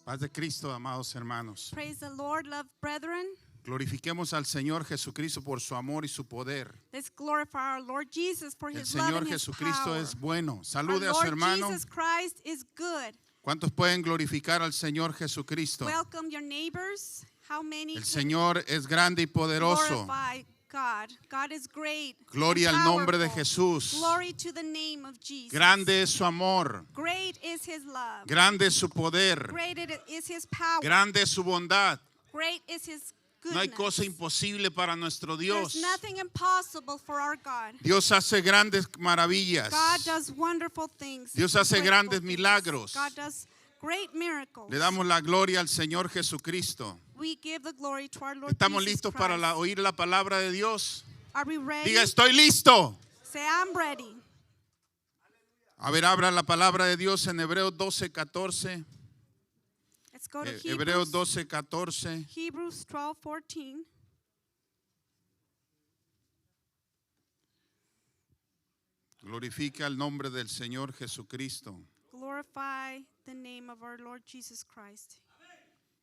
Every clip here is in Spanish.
Paz de Cristo, amados hermanos. Praise the Lord, loved brethren. Glorifiquemos al Señor Jesucristo por su amor y su poder. Let's glorify our Lord Jesus for El His love Señor and His Jesucristo power. es bueno. Our Salude a su Lord hermano. Jesus Christ is good. ¿Cuántos pueden glorificar al Señor Jesucristo? Welcome your neighbors. How many El can Señor es grande y poderoso. glorify God? God is great. Gloria and al nombre de powerful. Jesús. Glory to the name of Jesus. Grande es su amor. Great is His love. Grande es su poder. Great is His power. Grande es su bondad. Great is His goodness. No hay cosa imposible para nuestro There's Dios. nothing impossible for our God. Dios hace grandes maravillas. God does wonderful things. Dios hace Grateful grandes things. milagros. God does great miracles. Le damos la gloria al Señor Jesucristo. We give the glory to our Lord ¿Estamos Jesus listos para Christ. oír la palabra de Dios? Are we ready? Diga, estoy listo. Say, I'm ready. A ver, abra la palabra de Dios en Hebreos 12:14. Let's go to Hebreos Hebrews, 12:14. Hebrews 12:14. Glorifica el nombre del Señor Jesucristo. Glorify the name of our Lord Jesus Christ.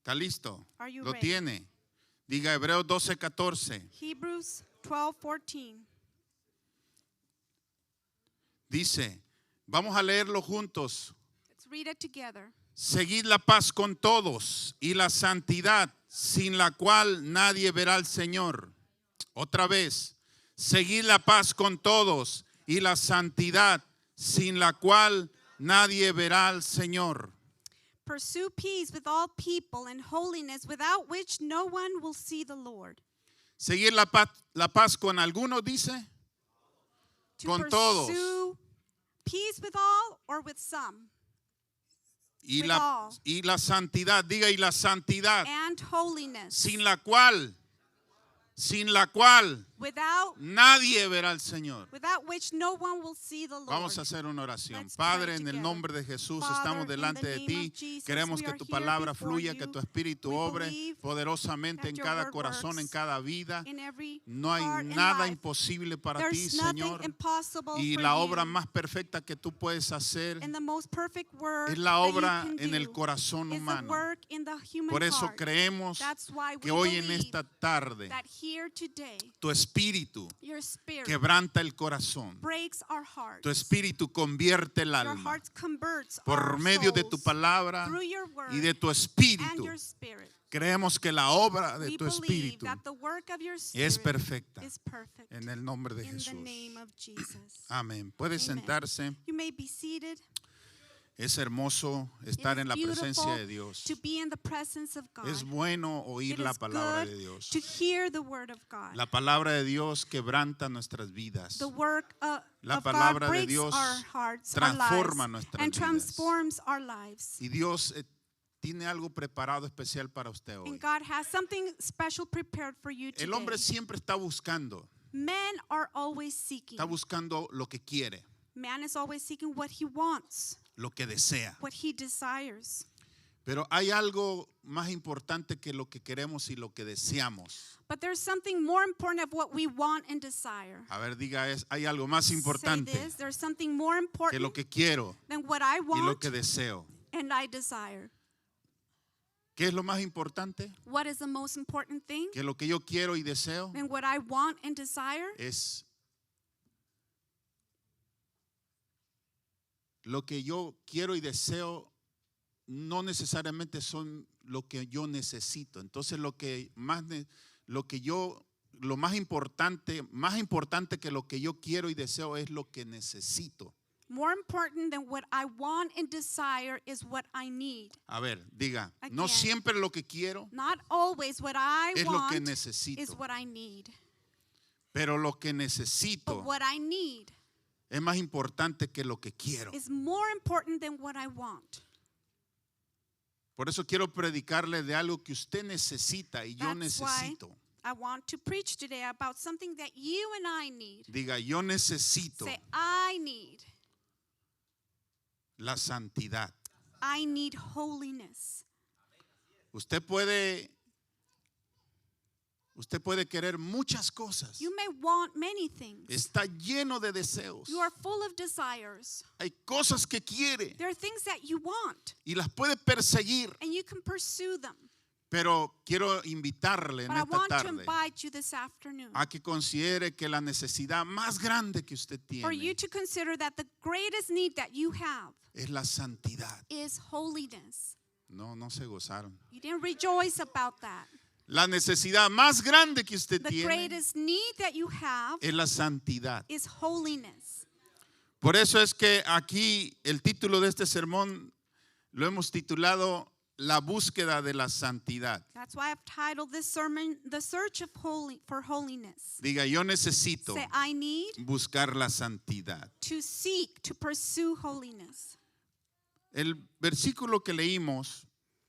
¿Está listo? Are you Lo ready? tiene. Diga Hebreos 12:14. Hebrews 12:14. Dice, vamos a leerlo juntos. Let's read it together. Seguid la paz con todos y la santidad, sin la cual nadie verá al Señor. Otra vez, seguid la paz con todos y la santidad, sin la cual nadie verá al Señor. Pursue peace with all people and holiness, without which no one will see the Lord. Seguir la paz con algunos, dice. To Con pursue todos. peace with all or with some. Y With la, all. y la santidad, diga, y la santidad, And holiness. sin la cual Without nadie verá al Señor. which no one will see the Lord. Vamos a hacer una oración. Let's Padre, pray en el together. nombre de Jesús, Father, estamos in delante the de name ti. of Jesus, Queremos we que are tu here palabra before fluya, you. que tu espíritu We obre believe poderosamente that en your cada word corazón, en works cada vida. in every No hay heart and nada life. imposible para ti, There's nothing Señor. impossible Y for la you. obra más perfecta que tú puedes hacer And the most perfect work es la that you obra can en do el corazón is the humano. work in the human Por eso heart. creemos That's why we que hoy en believe esta tarde that here today, tu espíritu your spirit quebranta el corazón. breaks our hearts. Tu espíritu convierte el Your alma hearts converts por our medio de tu souls palabra through your word y de tu and espíritu. your spirit. Creemos que la obra de We tu believe espíritu that the work of your es spirit perfecta is perfect en el nombre de in the Jesús. name of Jesus. Amén. Puede Amen. sentarse. You may be seated. Es hermoso It estar is en la presencia beautiful de Dios. to be in the presence of God. Es bueno oír It la is palabra good de Dios. to hear the word of God. La palabra de Dios quebranta nuestras vidas. The work La of palabra God de breaks Dios our hearts, our transforma lives, nuestras and vidas. transforms our lives. Y Dios tiene algo preparado especial para usted hoy. And God has something special prepared for you today. El hombre siempre está buscando. Men are always seeking. Está buscando lo que quiere, Man is always seeking what he wants, lo que desea. what he desires. Pero hay algo más importante que lo que queremos y lo que deseamos. But there's something more important of what we want and desire. A ver, diga, hay algo más importante Say this, there's something more que important lo que quiero than what I y lo want que deseo. and I desire. ¿Qué es lo más importante? What is the most important thing? Que lo que yo quiero y deseo And what I want and desire? es lo que yo quiero y deseo no necesariamente son lo que yo necesito. Entonces lo más importante que lo que yo quiero y deseo es lo que necesito. More important than what I want and desire is what I need. A ver, diga, no Again. siempre lo que quiero Not always what I es lo que want necesito, is what I need. pero lo que necesito But what I need es más importante que lo que quiero. is more important than what I want. Por eso quiero predicarle de algo que usted necesita y yo That's why necesito. I want to preach today about something that you and I need. Diga, yo necesito Say, I need. la santidad. I need holiness. Usted puede Usted puede querer muchas cosas. You may want many things. Está lleno de deseos. You are full of desires. Hay cosas que quiere There are things that you want, y las puede perseguir. and you can pursue them. Pero quiero invitarle en But I esta want to tarde invite you this afternoon a que considere que la necesidad más grande que usted for you tiene to consider that the greatest need that you have es la santidad. is holiness. No se gozaron. You didn't rejoice about that. La necesidad más grande que usted The tiene greatest need that you have es la santidad. is holiness. Por eso es que aquí el título de este sermón lo hemos titulado La búsqueda de la santidad. That's why I've titled this sermon, The Search for Holiness. Diga, yo necesito Say, I need buscar la santidad. to seek, to pursue holiness. El versículo que leímos,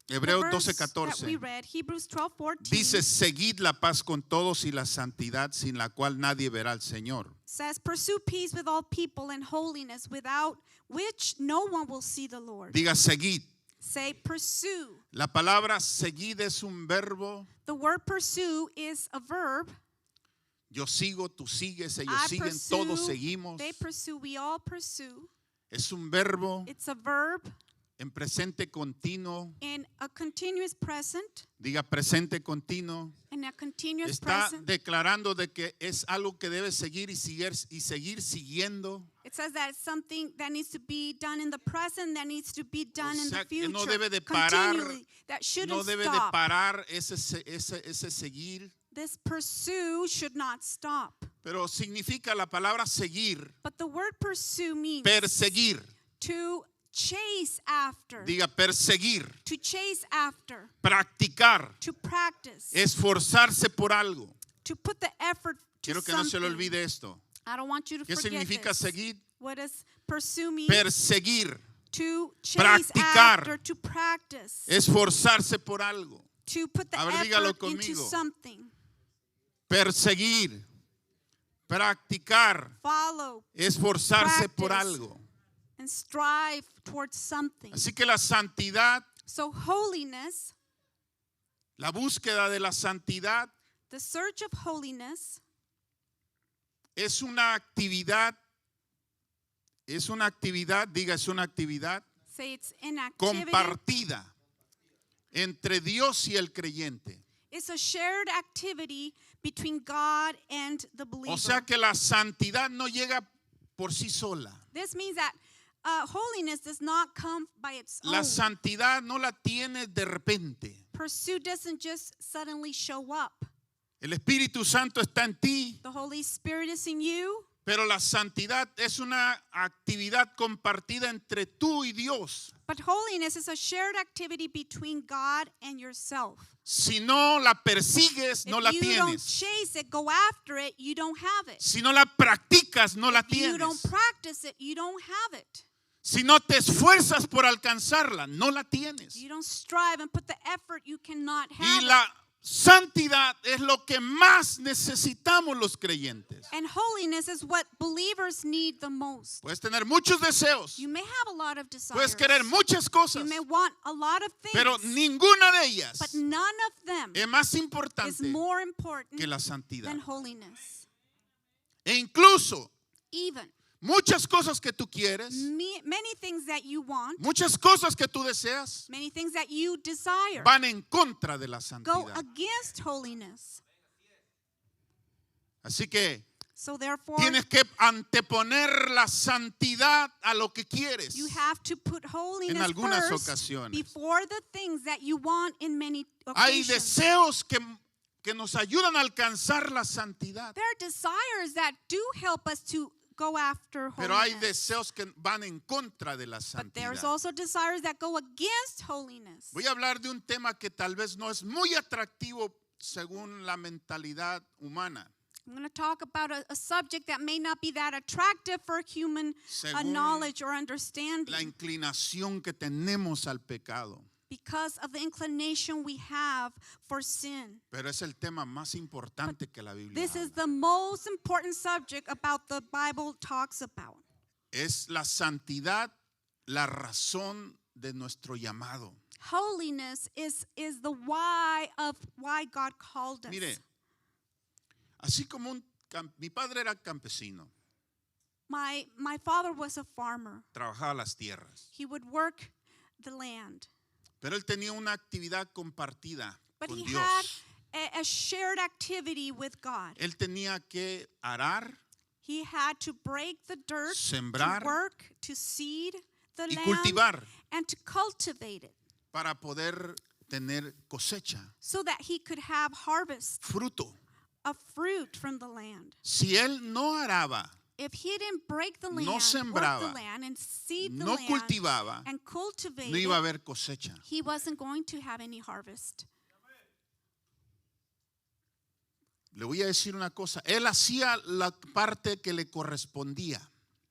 The Hebreos verse that we 12:14, read, Hebrews 12:14, dice, seguid la paz con todos y la santidad sin la cual nadie verá al Señor. says, pursue peace with all people and holiness, without which no one will see the Lord. Diga, seguid. Say, pursue. La palabra seguid es un verbo. The word pursue is a verb. Yo sigo, tú sigues, ellos I siguen, pursue, todos seguimos. they pursue, we all pursue. Es un verbo It's a verb en presente continuo. in a continuous present, Diga presente continuo. in a continuous Está present. declarando de que es algo que debe seguir y seguir siguiendo. It says that it's something that needs to be done in the present, that needs to be done in sea, the que future, no debe de parar, continually, that shouldn't No debe de stop. parar ese seguir. This pursue should not stop. Pero significa la palabra seguir, But the word pursue means perseguir. to chase after, Diga perseguir, to chase after, practicar, to practice, esforzarse por algo. to put the effort to Quiero que no se le something. olvide esto. I don't want you to ¿Qué forget significa this. seguir? What does pursue mean? Perseguir, To chase practicar. after, to practice, esforzarse por algo. to put the A ver, dígalo effort into conmigo. something. Perseguir, practicar, Follow esforzarse por Practice. algo. and strive towards something. Así que la santidad, So holiness, la búsqueda de la santidad the search of holiness, es una actividad, diga, es una actividad say it's an activity. compartida entre Dios y el creyente. It's a shared activity between God and the believer. O sea que la santidad no llega por sí sola. This means that holiness does not come by its La own. santidad no la tienes de repente. Pursuit doesn't just suddenly show up. El Espíritu Santo está en ti, The Holy Spirit is in you, pero la santidad es una actividad compartida entre tú y Dios. but holiness is a shared activity between God and yourself. Si no la persigues, no If la you don't tienes. chase it, go after it, you don't have it. Si no la practicas, no la If you don't tienes. practice it, you don't have it. Si no te esfuerzas por alcanzarla, no la tienes. You don't strive and put the effort, you cannot Y have la it. santidad es lo que más necesitamos los creyentes. And holiness is what believers need the most. Puedes tener muchos deseos, You may have a lot of desires. puedes querer muchas You cosas, may want a lot of things, pero ninguna de ellas but none of them es más is importante more important que la santidad. than holiness. E incluso Even muchas cosas que tú quieres, many things that you want, muchas cosas que tú deseas, many things that you desire, van en contra de la go santidad. against holiness. Así que So therefore, tienes que anteponer la santidad a lo que quieres. you have to put holiness En algunas first ocasiones. before the things that you want in many Hay occasions. deseos que nos ayudan a alcanzar la santidad, There are desires that do help us to go after pero hay holiness. deseos que van en contra de la But there's santidad. also desires that go against holiness. Voy a hablar de un tema que tal vez no es muy atractivo según la mentalidad humana, I'm going to talk about a subject that may not be that attractive for human según knowledge or la understanding inclinación que tenemos al pecado. because of the inclination we have for sin. Pero es el tema más importante que la Biblia This is habla. the most important subject about the Bible talks about. Es la santidad la razón de nuestro llamado. Holiness is the why of why God called us. Mire, Así como mi padre era campesino, My father was a farmer. trabajaba las tierras, He would work the land. pero él tenía una actividad compartida But con he Dios. had a shared activity with God. Él tenía que arar He had to break the dirt, Sembrar to work, to seed the y land, cultivar and to cultivate it para poder tener cosecha, so that he could have harvest fruto. of fruit from the land. Si él no araba, If he didn't break the land, No work sembraba, the land, and seed the no land, cultivaba, and cultivate no iba a it, haber cosecha. he wasn't going to have any harvest. Le voy a decir una cosa, él hacía la parte que le correspondía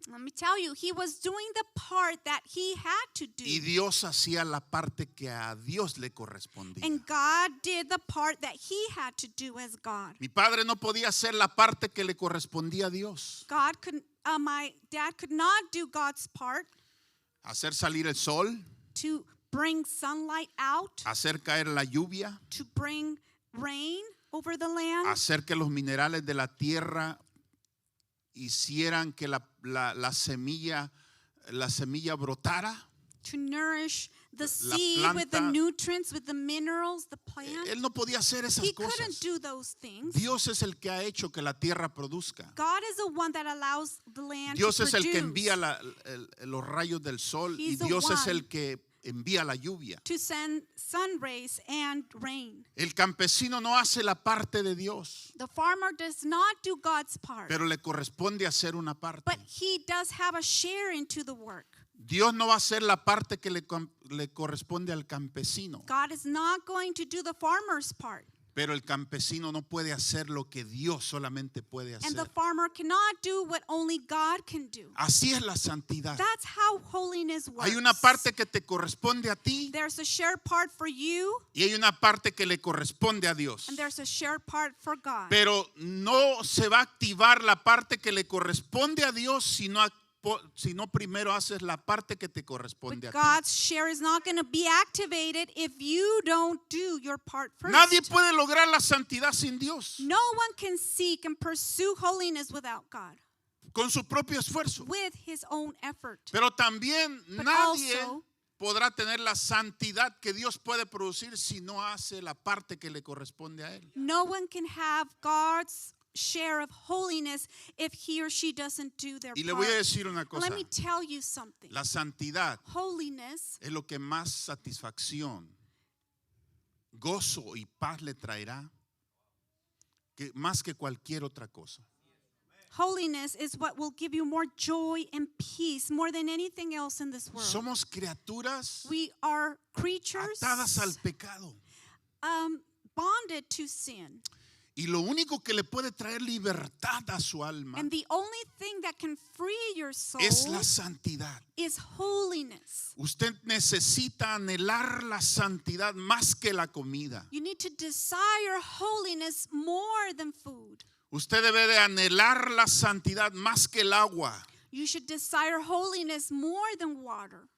Let me tell you, he was doing the part that he had to do. y Dios hacía la parte que a Dios le correspondía. And God did the part that he had to do as God. Mi padre no podía hacer la parte que le correspondía a Dios. My dad could not do God's part Hacer salir el sol, to bring sunlight out, hacer caer la lluvia, to bring rain over the land, hacer que los minerales de la tierra hicieran que la semilla brotara. to nourish the La seed with the planta. nutrients, with the minerals, the plant. Él no podía hacer esas He couldn't cosas. do those things. Dios es el que ha hecho que la tierra produzca. God is the one that allows the land Dios to es el que produce, envía los rayos del sol y He's the Dios es one. el que envía la lluvia. to send sun rays and rain. El campesino no hace la parte de Dios, The farmer does not do God's part, pero le corresponde hacer una parte. but he does have a share into the work. Dios no va a hacer la parte que le corresponde al campesino, God is not going to do the farmer's part, pero el campesino no puede hacer lo que Dios solamente puede and the hacer. farmer cannot do what only God can do. Así es la santidad. That's how holiness works. Hay una parte que te corresponde a ti There's a shared part for you, y hay una parte que le corresponde a Dios. and there's a shared part for God. Pero no se va a activar la parte que le corresponde a Dios si no primero haces la parte que te corresponde a But ti. God's share is not going to be activated if you don't do your part first. Nadie puede lograr la santidad sin Dios, No one can seek and pursue holiness without God, con su propio esfuerzo. with his own effort. Pero también But nadie also, podrá tener la santidad que Dios puede producir si no hace la parte que le corresponde a Él. no one can have God's share of holiness if he or she doesn't do their Y le voy a part. decir una And cosa, let me tell you something. la santidad Holiness es lo que más satisfacción, gozo y paz le traerá, más que cualquier otra cosa. Holiness is what will give you more joy and peace more than anything else in this world. Somos criaturas We are creatures atadas al pecado. bonded to sin. Y lo único que le puede traer libertad a su alma And the only thing that can free your soul es la santidad. is holiness. Usted necesita anhelar la santidad más que la comida. You need to desire holiness more than food. Usted debe de anhelar la santidad más que el agua. You should desire holiness more than water.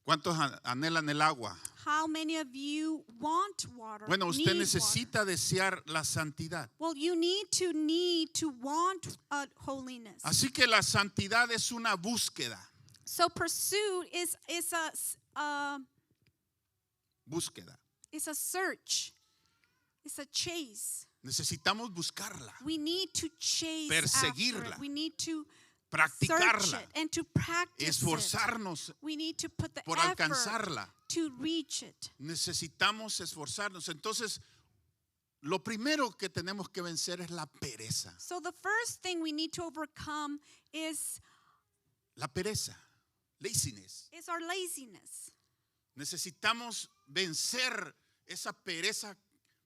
¿Cuántos anhelan el agua? How many of you want water? Bueno, usted need necesita water? desear la santidad. Well, you need to want holiness. Así que la santidad es una búsqueda. So pursuit is Búsqueda. a search. It's a chase. Necesitamos buscarla, We need to chase after it. Perseguirla. We need to search practicarla, it and to practice it. esforzarnos We need to put the por effort alcanzarla. to reach it. Necesitamos esforzarnos. Entonces, lo primero que tenemos que vencer es la pereza. So the first thing we need to overcome is La pereza, laziness. our laziness. Necesitamos vencer esa pereza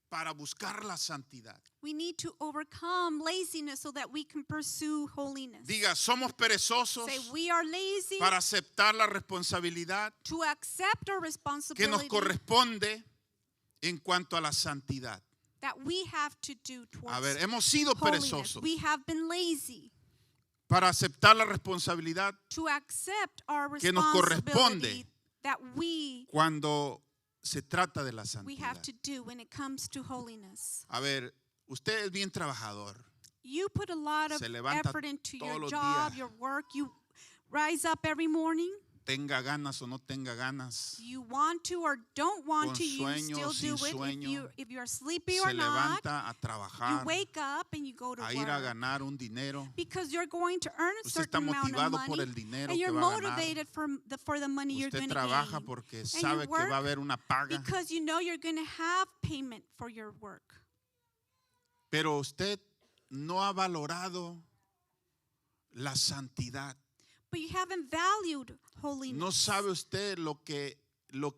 para buscar la santidad. We need to overcome laziness so that we can pursue holiness. Diga, somos perezosos Say we are lazy para aceptar la responsabilidad to accept our que nos responsibility corresponde en cuanto a la santidad. that we have to do towards A ver, hemos sido holiness. perezosos We have been lazy para aceptar la responsabilidad to accept our que nos corresponde responsibility that we cuando se trata de la have santidad. to do when it comes to holiness. A ver, usted es bien trabajador. You put a lot of Se levanta effort into todos your los job, días. your work. You rise up every morning. Tenga ganas o no tenga ganas. You want to or don't want Con to, you sueño o still do sin it. sueño, If you're sleepy Se or not, levanta a you trabajar, wake up and you go to a ir a work. ganar un dinero. Because you're going to earn a Usted está certain amount of motivado por money. el dinero And que you're va a ganar. motivated for the money you're Usted going to trabaja gain. porque And sabe you que va a work haber una paga. because you know you're going to have payment for your work. Pero usted no ha valorado la santidad. But you haven't valued holiness. No sabe usted lo que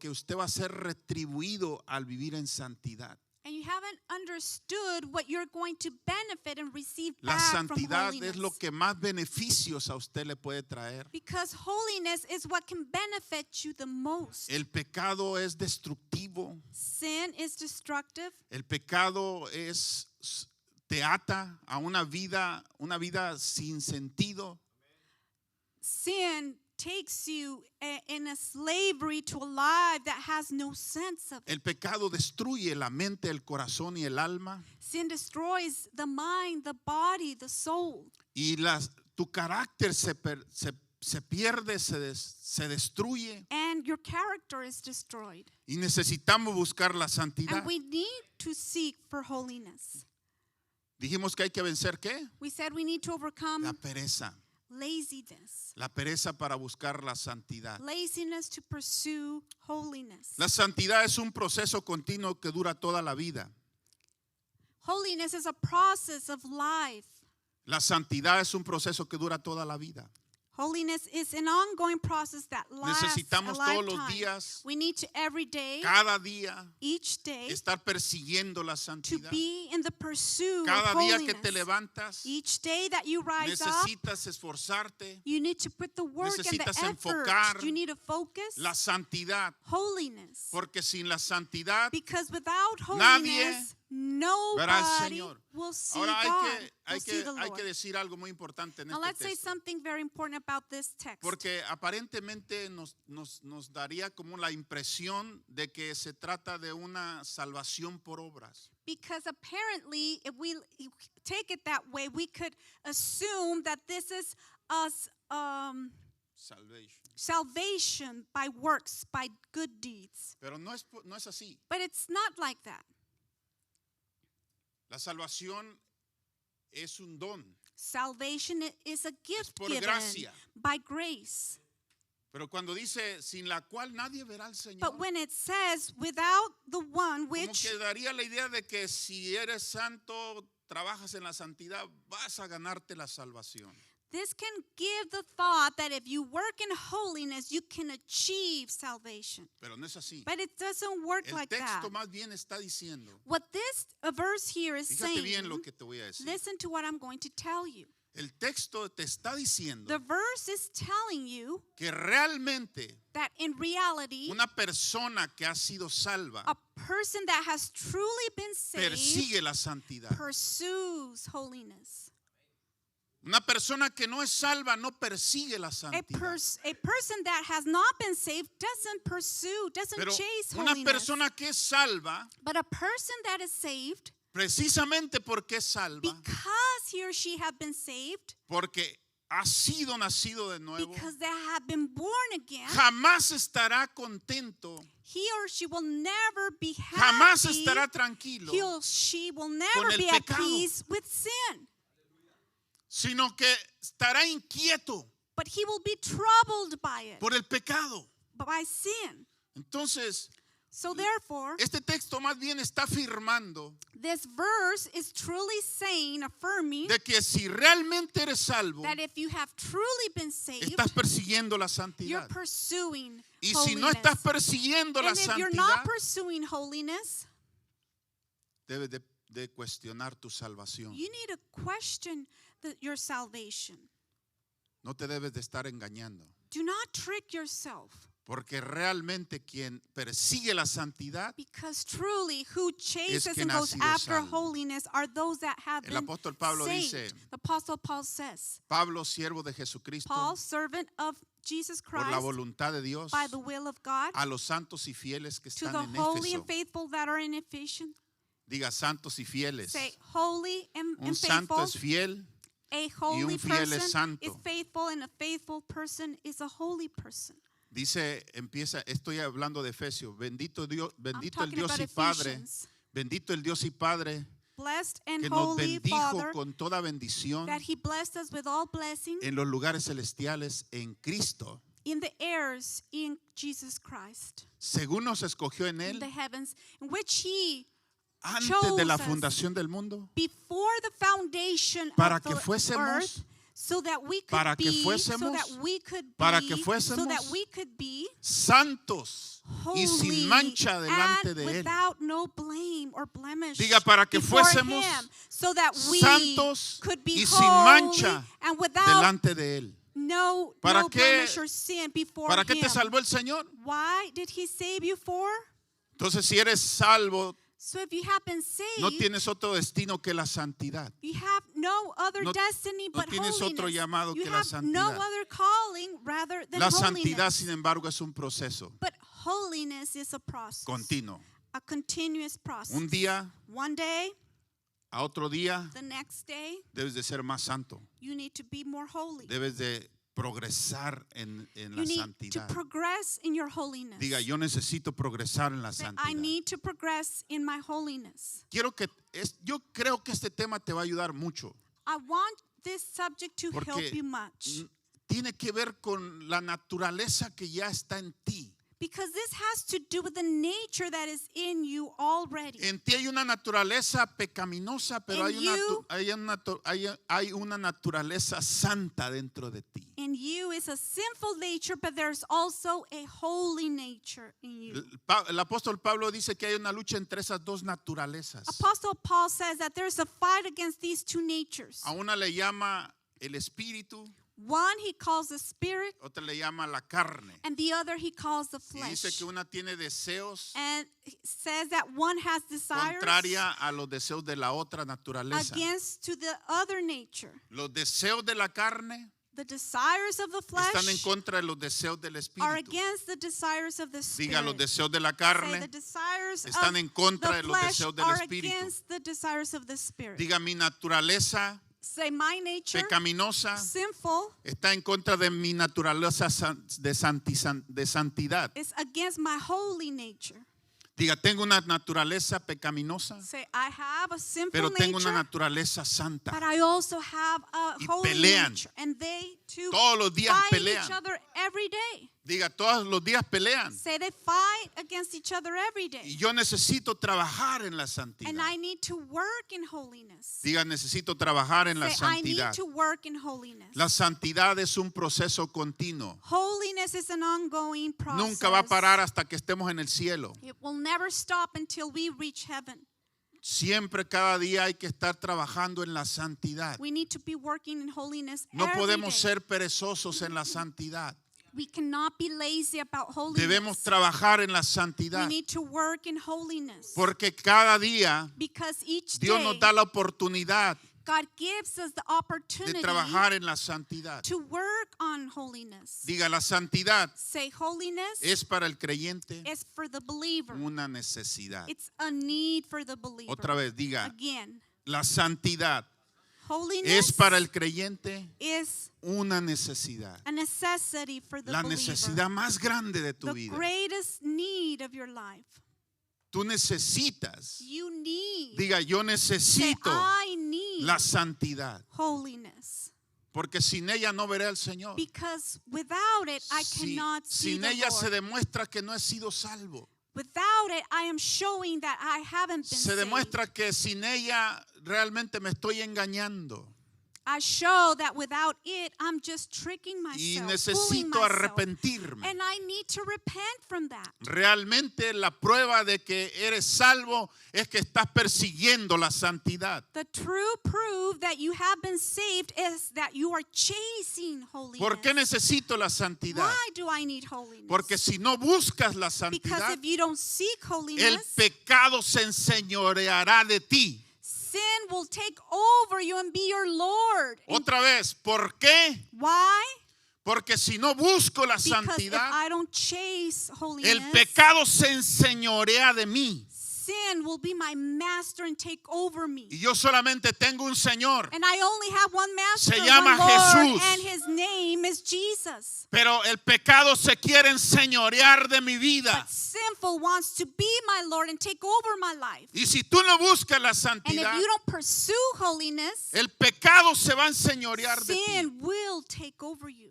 usted va a ser retribuido al vivir en santidad. And you haven't understood what you're going to benefit and receive La back from santidad holiness. es lo que más beneficios a usted le puede traer. Because holiness is what can benefit you the most. El pecado es destructivo. Sin is destructive. El pecado te ata a una vida sin sentido. Sin takes you in a slavery to a life that has no sense of it. El pecado destruye la mente, el corazón y el alma. Sin destroys the mind, the body, the soul. Y tu carácter se pierde, se destruye. And your character is destroyed. Y necesitamos buscar la santidad. And we need to seek for holiness. Dijimos que hay que vencer ¿qué? We said we need to overcome La pereza. laziness. La pereza para buscar la santidad. Laziness to pursue holiness. La santidad es un proceso continuo que dura toda la vida. Holiness is a process of life. La santidad es un proceso que dura toda la vida. Holiness is an ongoing process that lasts Necesitamos a todos los lifetime. días, We need to every day, cada día, each day, estar persiguiendo la to santidad. be in the pursuit Cada of día holiness. que te levantas, Each day that you rise up, necesitas esforzarte. you need to put the work and the Necesitas effort. enfocar You need to focus La santidad, holiness. porque sin la santidad, Because without nadie holiness, verá al nobody Señor. will see Ahora God, hay will see the que Lord. decir algo muy importante en Now este let's say texto. something very important about this text. Porque aparentemente nos daría como la impresión de que se trata de una salvación por obras. Because apparently, if we take it that way, we could assume that this is us Salvation. salvation by works, by good deeds. Pero no es así. But it's not like that. La salvación es un don. Salvation is a gift por given gracia. by grace. Pero cuando dice sin la cual nadie verá al Señor, But when it says without the one como which, que daría la idea de que si eres santo, trabajas en la santidad, vas a ganarte la salvación. this can give the thought that if you work in holiness, you can achieve salvation. Pero no es así. But it doesn't work El like texto that. más bien está diciendo, What this verse here is fíjate bien saying, lo que te voy a decir. listen to what I'm going to tell you. El texto te está diciendo The verse is telling you que realmente that in reality, una persona que ha sido salva a person that has truly been saved persigue la santidad. pursues holiness. Una persona que no es salva no persigue la A santidad. person that has not been saved doesn't pursue, doesn't Pero chase una holiness. persona que es salva, But a person that is saved, precisamente porque es salva, because he or she have been saved, porque ha sido nacido de nuevo, because they have been born again, jamás estará contento, he or she will never be jamás happy. estará tranquilo, He or she will never el be at pecado. peace with sin. sino que estará inquieto But he will be troubled by it, por el pecado. by sin. Entonces, So therefore, este texto más bien está afirmando this verse is truly saying, affirming, de que si realmente eres salvo, that if you have truly been saved, estás persiguiendo la you're santidad. pursuing Y holiness. si no estás persiguiendo la And if you're not santidad, pursuing holiness, debes de cuestionar tu salvación. you need to question your salvation. No te debes de estar engañando. Do not trick yourself, Porque realmente quien persigue la santidad, because truly who chases quien and ha goes sido after salvo. holiness are those that have el been apóstol Pablo saved. dice, The Apostle Paul says, Pablo, siervo de Jesucristo, Paul, servant of Jesus por la Christ, voluntad de Dios, by the will of God, a los santos y fieles que to están the en holy Éfeso, and faithful that are in Ephesians, Diga santos y fieles. Say holy and Un santo faithful. es fiel. A holy fiel es person santo. is faithful, and a faithful person is a holy person. Dice, estoy hablando de Efesios. Bendito Dios, bendito el talking Dios about y Padre. Ephesians. Bendito el Dios y Padre Blessed and que nos holy bendijo Father, con toda bendición that He blessed us with all blessings en los lugares celestiales en Cristo, in the airs in Jesus Christ, según nos escogió en in Él the heavens, in which He, antes de la chose us fundación del mundo, before the foundation para of que the fuésemos, earth, so that we could para que be, fuésemos, so that we could be, para que so that fuésemos we could be santos y holy sin mancha delante and de Él. without no blame or blemish. Diga, para que before fuésemos Him, so that we santos could be y sin holy mancha and without delante de Él. no ¿Para no qué- blemish or sin before ¿Para qué Him. te salvó el Señor? Why did He save you for? Entonces, si eres salvo, So if you have been saved, no tienes otro destino que la santidad. you have no other No- destiny no but tienes holiness. otro llamado You que la have no santidad. other calling rather than La santidad, holiness. sin embargo, es un proceso But holiness is a process, continuo. a continuous process. Un día One day, a otro día the next day, debes de ser más santo. you need to be more holy. Debes de progresar en la You need to santidad. progress in your holiness. Diga, yo necesito progresar en la Say, I santidad. need to progress in my holiness. Yo creo que este tema te va a ayudar mucho. I want this subject to help Porque you much. tiene que ver con la naturaleza que ya está en ti. Because this has to do with the nature that is in you already. En ti hay una naturaleza pecaminosa, pero In hay una naturaleza santa dentro de ti. In you is a sinful nature, but there's also a holy nature in you. El apóstol Pablo dice que hay una lucha entre esas dos naturalezas. Apostle Paul says that there's a fight against these two natures. A una le llama el espíritu, One he calls the spirit, otra le llama la carne. and the other he calls the Y dice flesh. que una tiene deseos And he says that one has desires contraria a los deseos de la otra naturaleza. against to the other nature. Los deseos de la carne The desires of the están en flesh contra de los deseos del are espíritu. against the desires of the Diga, los spirit. deseos de la Say the carne desires están of en contra the de los flesh deseos del are espíritu. against the desires of the spirit. Diga, mi naturaleza Say my nature, pecaminosa sinful, está en contra de mi naturaleza de santidad. is against my holy nature. Diga, tengo una naturaleza pecaminosa, Say I have a sinful pero tengo nature, una naturaleza santa. but I also have a Y holy pelean. nature. And they two Todos los días fight pelean. each other every day. Diga, todos los días pelean. Say they fight against each other every Y day. yo necesito trabajar en la And santidad. I need to work in holiness. Diga, necesito trabajar en la Say I need santidad. to work in holiness. La santidad es un proceso continuo. Holiness is an ongoing process. Nunca va a parar hasta que estemos en el cielo. It will never stop until we reach heaven. Siempre, cada día hay que estar trabajando en la santidad. We need to be working in holiness No every podemos day. ser perezosos en la santidad. We cannot be lazy about holiness. Debemos trabajar en la We santidad. need to work in holiness. Porque cada día Because each Dios day, nos da la oportunidad God gives us the de opportunity trabajar en la santidad. to work on holiness. Diga, la santidad Say holiness es para el creyente is for the believer. una necesidad. It's a need for the believer. Otra vez, diga, Again, la santidad holiness es para el creyente is una necesidad. a necessity for the La believer. necesidad más grande de tu The vida. greatest need of your life. Tú necesitas, You need. diga, yo Say, necesito I need la santidad. holiness. Porque sin ella no veré al Señor. Because without it, I cannot see Sin the ella se Lord. demuestra que no he sido salvo. Without it, I am showing that I haven't been Se saved. demuestra que sin ella realmente me estoy engañando. I show that without it, I'm just tricking Y myself, fooling necesito myself. arrepentirme. And I need to repent from that. Realmente la prueba de que eres salvo es que estás persiguiendo la santidad. The true proof that you have been saved is that you are chasing holiness. ¿Por qué necesito la santidad? Why do I need holiness? Porque si no buscas la Because santidad, if you don't seek el holiness, pecado se enseñoreará de ti. sin will take over you and be your Lord. Otra vez, ¿por qué? Why? Porque si no busco la Because if santidad, I don't chase holiness, el pecado se enseñorea de mí. sin will be my master and take over me. Y yo solamente tengo un Señor. And I only have one master, Se llama one Lord, Jesús. and his name is Jesus. Pero el pecado se quiere enseñorear de mi vida. But sinful wants to be my Lord and take over my life. Y si tú no buscas la And santidad, if you don't pursue holiness, el pecado se va a enseñorear de ti. sin will take over you.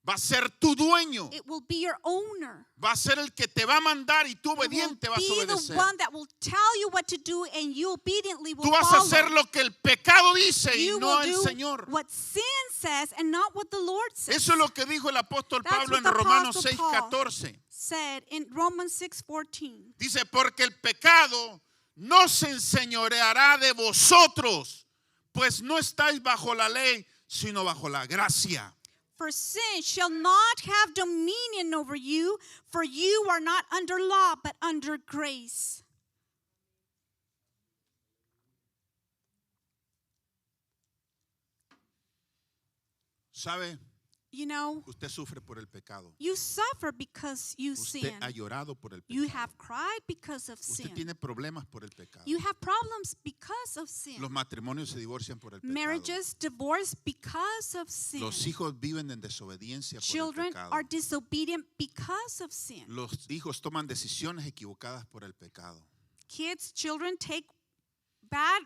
Va a ser tu dueño. It will be your owner. Va a ser el que te va a mandar y tú It will obediente vas a be the obedecer. one that will tell you what to do and you obediently will Tú vas a follow. hacer lo que el pecado dice y You no will el do Señor. what sin says and not what the Lord says. Eso es lo que dijo el apóstol That's Pablo what en the Romanos Apostle Paul 6:14. said in Romans 6:14. Dice, porque el pecado no se enseñoreará de vosotros, pues no estáis bajo la ley, sino bajo la gracia. For sin shall not have dominion over you, for you are not under law, but under grace. ¿Sabe? You know, Usted sufre por el pecado. you suffer because you Usted sin. ha llorado por el You pecado. have cried because of Usted sin. tiene problemas por el pecado. You have problems because of sin. Los matrimonios se divorcian por el pecado. Marriages divorce because of sin. Los hijos viven en desobediencia por el Children pecado. are disobedient because of sin. Los hijos toman decisiones equivocadas por el pecado. Children take bad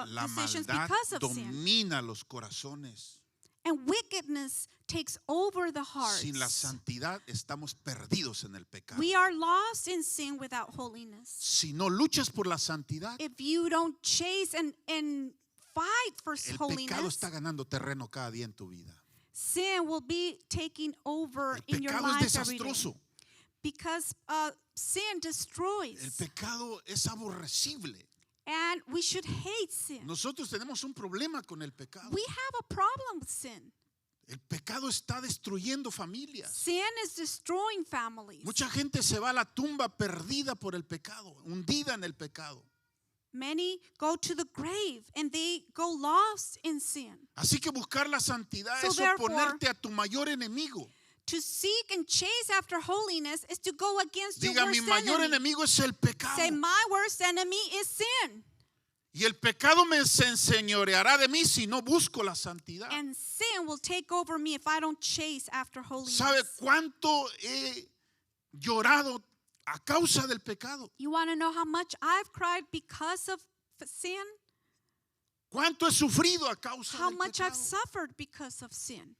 La decisions maldad because of sin. domina los corazones. And wickedness takes over the hearts. Sin la santidad estamos perdidos en el pecado. We are lost in sin without holiness. Si no luchas por la santidad, If you don't chase and fight for el pecado holiness, está ganando terreno cada día en tu vida. sin will be taking over El in your pecado es lives every day. desastroso. Because sin destroys. El pecado es aborrecible. And we should hate sin. Nosotros tenemos un problema con el pecado. We have a problem with sin. El pecado está destruyendo familias. Sin is destroying families. Mucha gente se va a la tumba perdida por el pecado, hundida en el pecado. Many go to the grave and they go lost in sin. Así que buscar la santidad So es therefore, oponerte a tu mayor enemigo. To seek and chase after holiness is to go against your Diga, mi worst mayor enemy. enemigo es el pecado. Say, my worst enemy is sin. Y el pecado me se enseñoreará de mí si no busco la santidad. And sin will take over me if I don't chase after holiness. ¿Sabe cuánto he llorado a causa del pecado? You want to know how much I've cried because of sin? ¿Cuánto he sufrido a causa How del much I've pecado? suffered because of sin.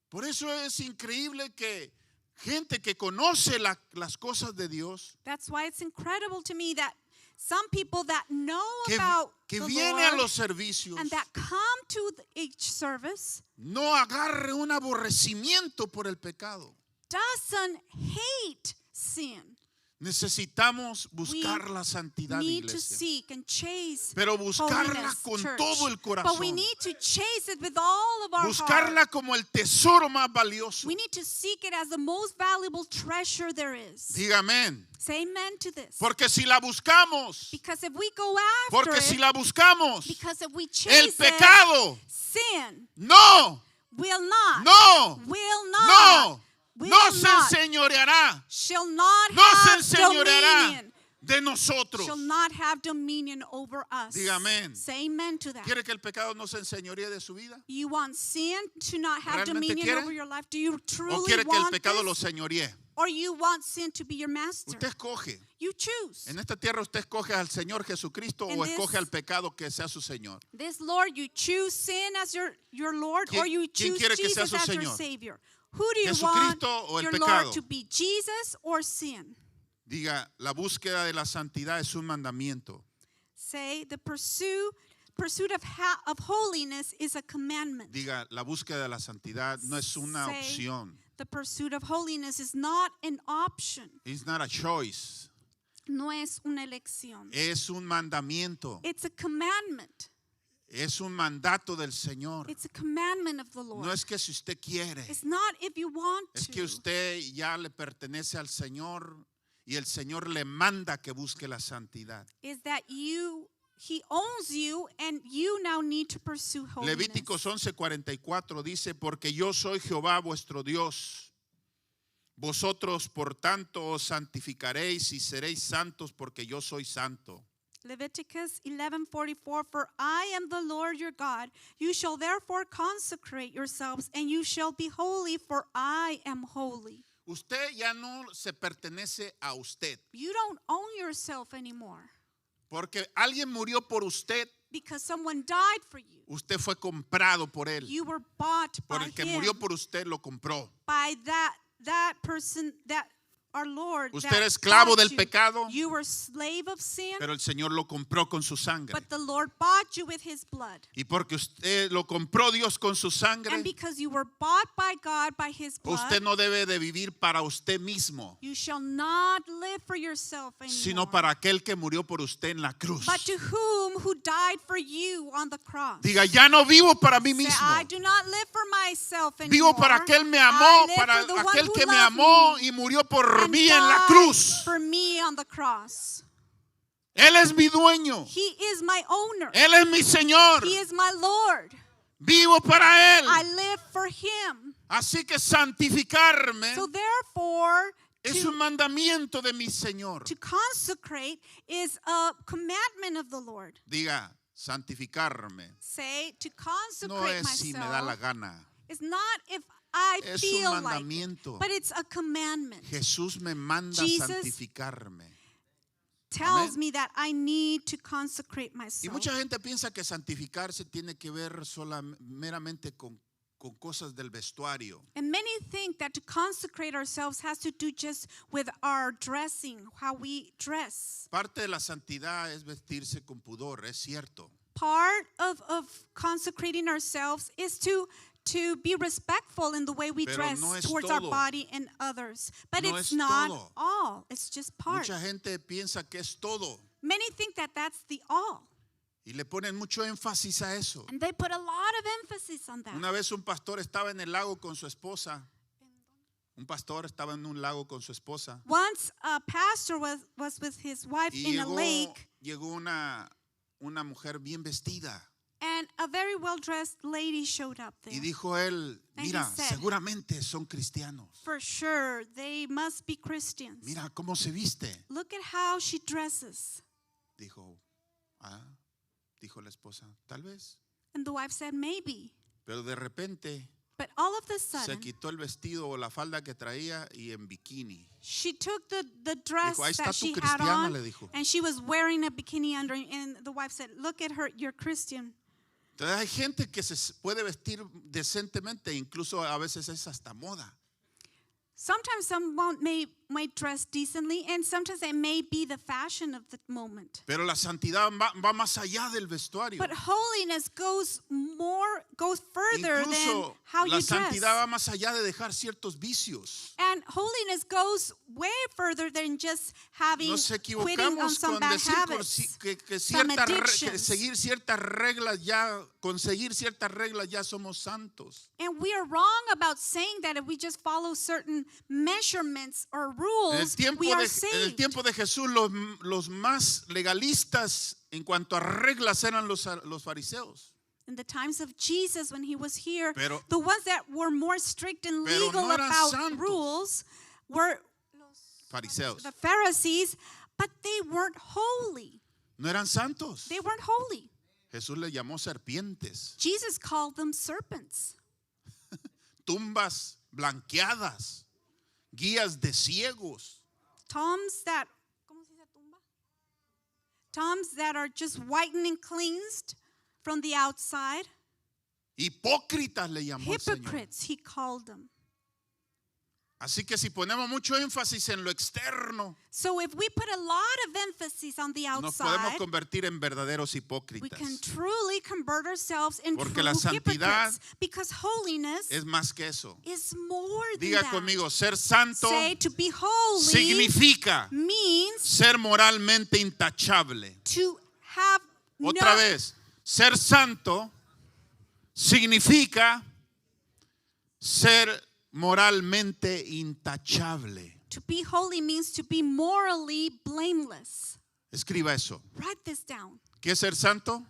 Por eso es increíble que gente que conoce las cosas de Dios, That's why it's incredible to me that some people that know que about que the viene a Lord los servicios, and that come to each service no agarre un aborrecimiento por el pecado. doesn't hate sin. Necesitamos buscar la santidad, Need to iglesia. seek and chase Pero buscarla holiness, con church. todo el But we corazón. need to chase it with all of our heart. Buscarla como el tesoro más valioso. We need to seek it as the most valuable treasure there is. Diga amén. Say amen to this. Porque si la buscamos, Because if we go after porque it, si la buscamos, because if we el chase pecado, it, sin no, will not, no, will not, no, will no se not, enseñoreará, shall not no have se enseñoreará dominion, de nosotros. shall not have dominion over us. Diga amén. Say amen to that. ¿Quiere que el pecado no se enseñoree de su vida? You want sin to not have ¿Realmente dominion quiere? over your life? Do you ¿O truly quiere que el want pecado this? lo señoree? Or you want sin to be your master? Usted escoge. You choose. En esta tierra usted escoge al Señor Jesucristo In o this- escoge al pecado que sea su Señor. This Lord, you choose sin as your Lord, ¿Quién- or you quién choose quiere que sea Jesus su as your Señor? Savior. Who do you ¿Jesucristo want o el your pecado? Lord to be, Jesus or sin? Diga, la búsqueda de la santidad es un mandamiento. Say the pursuit of holiness is a commandment. Diga, la búsqueda de la santidad no es una Say, opción. The pursuit of holiness is not an option. It's not a choice. No es una elección. Es un mandamiento. It's a commandment. Es un mandato del Señor. It's a commandment of the Lord. No es que si usted quiere, It's not if you want es to. que usted ya le pertenece al Señor y el Señor le manda que busque la santidad. Is that He owns you and you now need to pursue holiness. Levíticos 11:44 dice, porque yo soy Jehová vuestro Dios. Vosotros por tanto os santificaréis y seréis santos porque yo soy santo. Leviticus 11:44, for I am the Lord your God. You shall therefore consecrate yourselves, and you shall be holy, for I am holy. Usted ya no se pertenece a usted, You don't own yourself anymore porque alguien murió por usted. because someone died for you. Usted fue comprado por él. You were bought Por by el que him, murió por usted lo compró. by that person, that our Lord. Usted that era esclavo bought del you. pecado, You were slave of sin, pero el Señor lo compró con su sangre. but the Lord bought you with his blood. Y porque usted lo compró Dios con su And sangre, because you were bought by God by his blood, usted no debe de vivir para usted mismo, you shall not live for yourself anymore, sino para aquel que murió por usted en la cruz. but to who died for you on the cross. Diga, ya no vivo para mí Say, mismo. I do not live for myself anymore. Vivo para aquel me I amó, live para for the one aquel who que me loved amó me y murió por and mí en la died cruz. for me on the cross. Él es mi dueño. He is my owner. Él es mi Señor. He is my Lord. Vivo para Él. I live for him. Así que santificarme So therefore, es un mandamiento de mi Señor. to consecrate is a commandment of the Lord. Diga, santificarme Say, to no consecrate es si me da la myself gana. is not if I Es un feel like it, mandamiento. but it's a commandment. Jesús me manda Jesus santificarme. Tells Amén. me that I need to consecrate Y myself. mucha gente piensa que santificarse tiene que ver meramente con cosas del vestuario. And many think that to consecrate ourselves has to do just with our dressing, how we dress. Parte de la santidad es vestirse con pudor, es cierto. Part of consecrating ourselves is to be respectful in the way we Pero dress no es towards todo. our body and others. But No it's es not todo. all. It's just part. Mucha gente piensa que es todo Many think that that's the all. y le ponen mucho énfasis a eso. And they put a lot of emphasis on that. Una vez un pastor estaba en el lago con su esposa. Un pastor estaba en un lago con su esposa. Once a pastor was with his wife Y in a lake, llegó una mujer bien vestida. and a very well-dressed lady showed up there. Y dijo él, And he mira, said, seguramente son cristianos. For sure, they must be Christians. Mira cómo se viste. Look at how she dresses. Dijo la esposa, tal vez. And the wife said, maybe. Pero de repente But all of a se sudden, quitó el vestido o la falda que traía y en bikini. she took the dress Dijo, ahí está that tu she had cristiana, on, le dijo. and she was wearing a bikini under. And the wife said, look at her, you're Christian. Entonces hay gente que se puede vestir decentemente, incluso a veces es hasta moda. Sometimes someone may dress decently, and sometimes it may be the fashion of the moment. Pero la santidad va más allá del vestuario. But holiness goes further than Incluso how la you santidad va dress. más allá de dejar ciertos vicios. And holiness goes way further than just having Nos quitting on equivocamos some con bad decir habits. que some que addictions. seguir ciertas reglas ya, conseguir ciertas reglas ya somos santos. And we are wrong about saying that if we just follow certain measurements or En el rules, tiempo we are en el saved. tiempo de Jesús los más legalistas en cuanto a reglas eran los fariseos. In the times of Jesus, when he was here, Pero- the ones that were more strict and Pero legal no eran about santos. rules were Fariseos. the Pharisees, but they weren't holy. No eran santos. They weren't holy. Jesús les llamó serpientes, Jesus called them serpents, tumbas blanqueadas, guías de ciegos. tombs that, ¿cómo se dice tumba? Tombs that are just whitened and cleansed from the outside. Hipócritas le llamó el Señor. Hypocrites, he called them. Así que si ponemos mucho énfasis en lo externo, So if we put a lot of emphasis on the nos podemos outside, convertir en verdaderos we hipócritas. can truly convert ourselves into Porque true la santidad hypocrites. Because holiness Es más que eso. is more than Diga that. conmigo, ser santo Say to be holy significa means ser moralmente intachable. to have Otra no, vez, ser santo significa ser moralmente intachable. to be holy means to be morally blameless. Escriba eso. Write this down. ¿Qué es ser santo?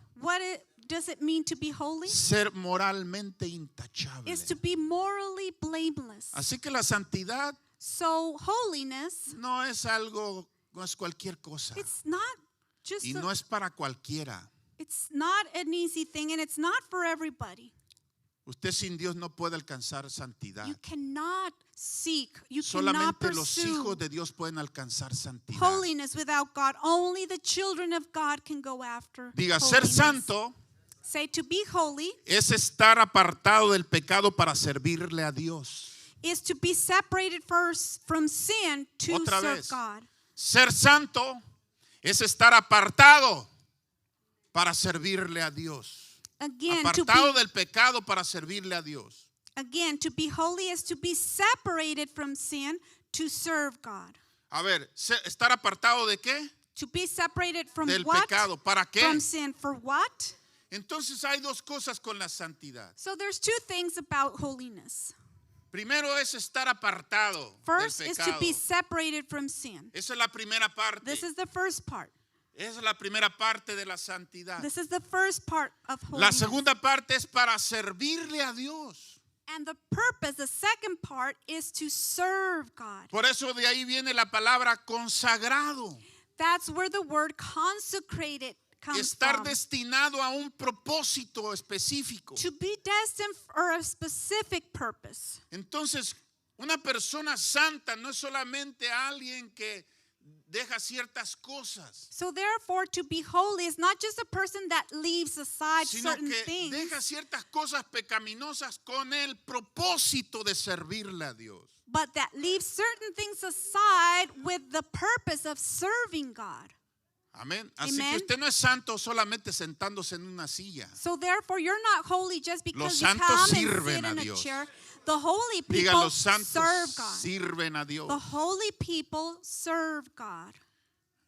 Does it mean to be holy? Ser moralmente intachable. Is to be morally blameless. Así que la santidad So holiness, no es algo, no es cualquier cosa. it's not just Y no es para cualquiera. it's not an easy thing, and it's not for everybody. Usted sin Dios no puede alcanzar santidad. You cannot seek, you cannot Solamente los pursue hijos de Dios pueden alcanzar santidad. holiness without God. Only the children of God can go after Diga, ser holiness. santo Say to be holy es estar apartado del pecado para servirle a Dios. is to be separated first from sin to Otra serve vez. God. Ser santo es estar apartado para servirle a Dios. Again, Apartado del pecado para servirle a Dios. to be holy is to be separated from sin to serve God. A ver, ¿estar apartado de qué? To be separated from Del what? pecado. ¿Para qué? From sin. For what? Entonces hay dos cosas con la santidad. So there's two things about holiness. Primero es estar apartado First del is to pecado. be separated from sin. Esa es la primera parte. This is the first part. Esa es la primera parte de la santidad. This is the first part of La holiness. segunda parte es para servirle a Dios. And the purpose, the second part, is to serve God. Por eso de ahí viene la palabra consagrado. That's where the word consecrated comes Estar from. destinado a un propósito específico. To be destined for a specific purpose. Entonces, una persona santa no es solamente alguien que deja ciertas cosas, So therefore, to be holy is not just a person that leaves aside sino certain que things, deja ciertas cosas pecaminosas con el propósito de servirle a Dios. but that leaves certain things aside with the purpose of serving God. Amén. Así Amen. que usted no es santo solamente sentándose en una silla. So therefore, you're not holy just because Los you santos come and sirven sit a in a Dios. chair. The holy Diga, people los santos serve God. sirven a Dios. The holy people serve God.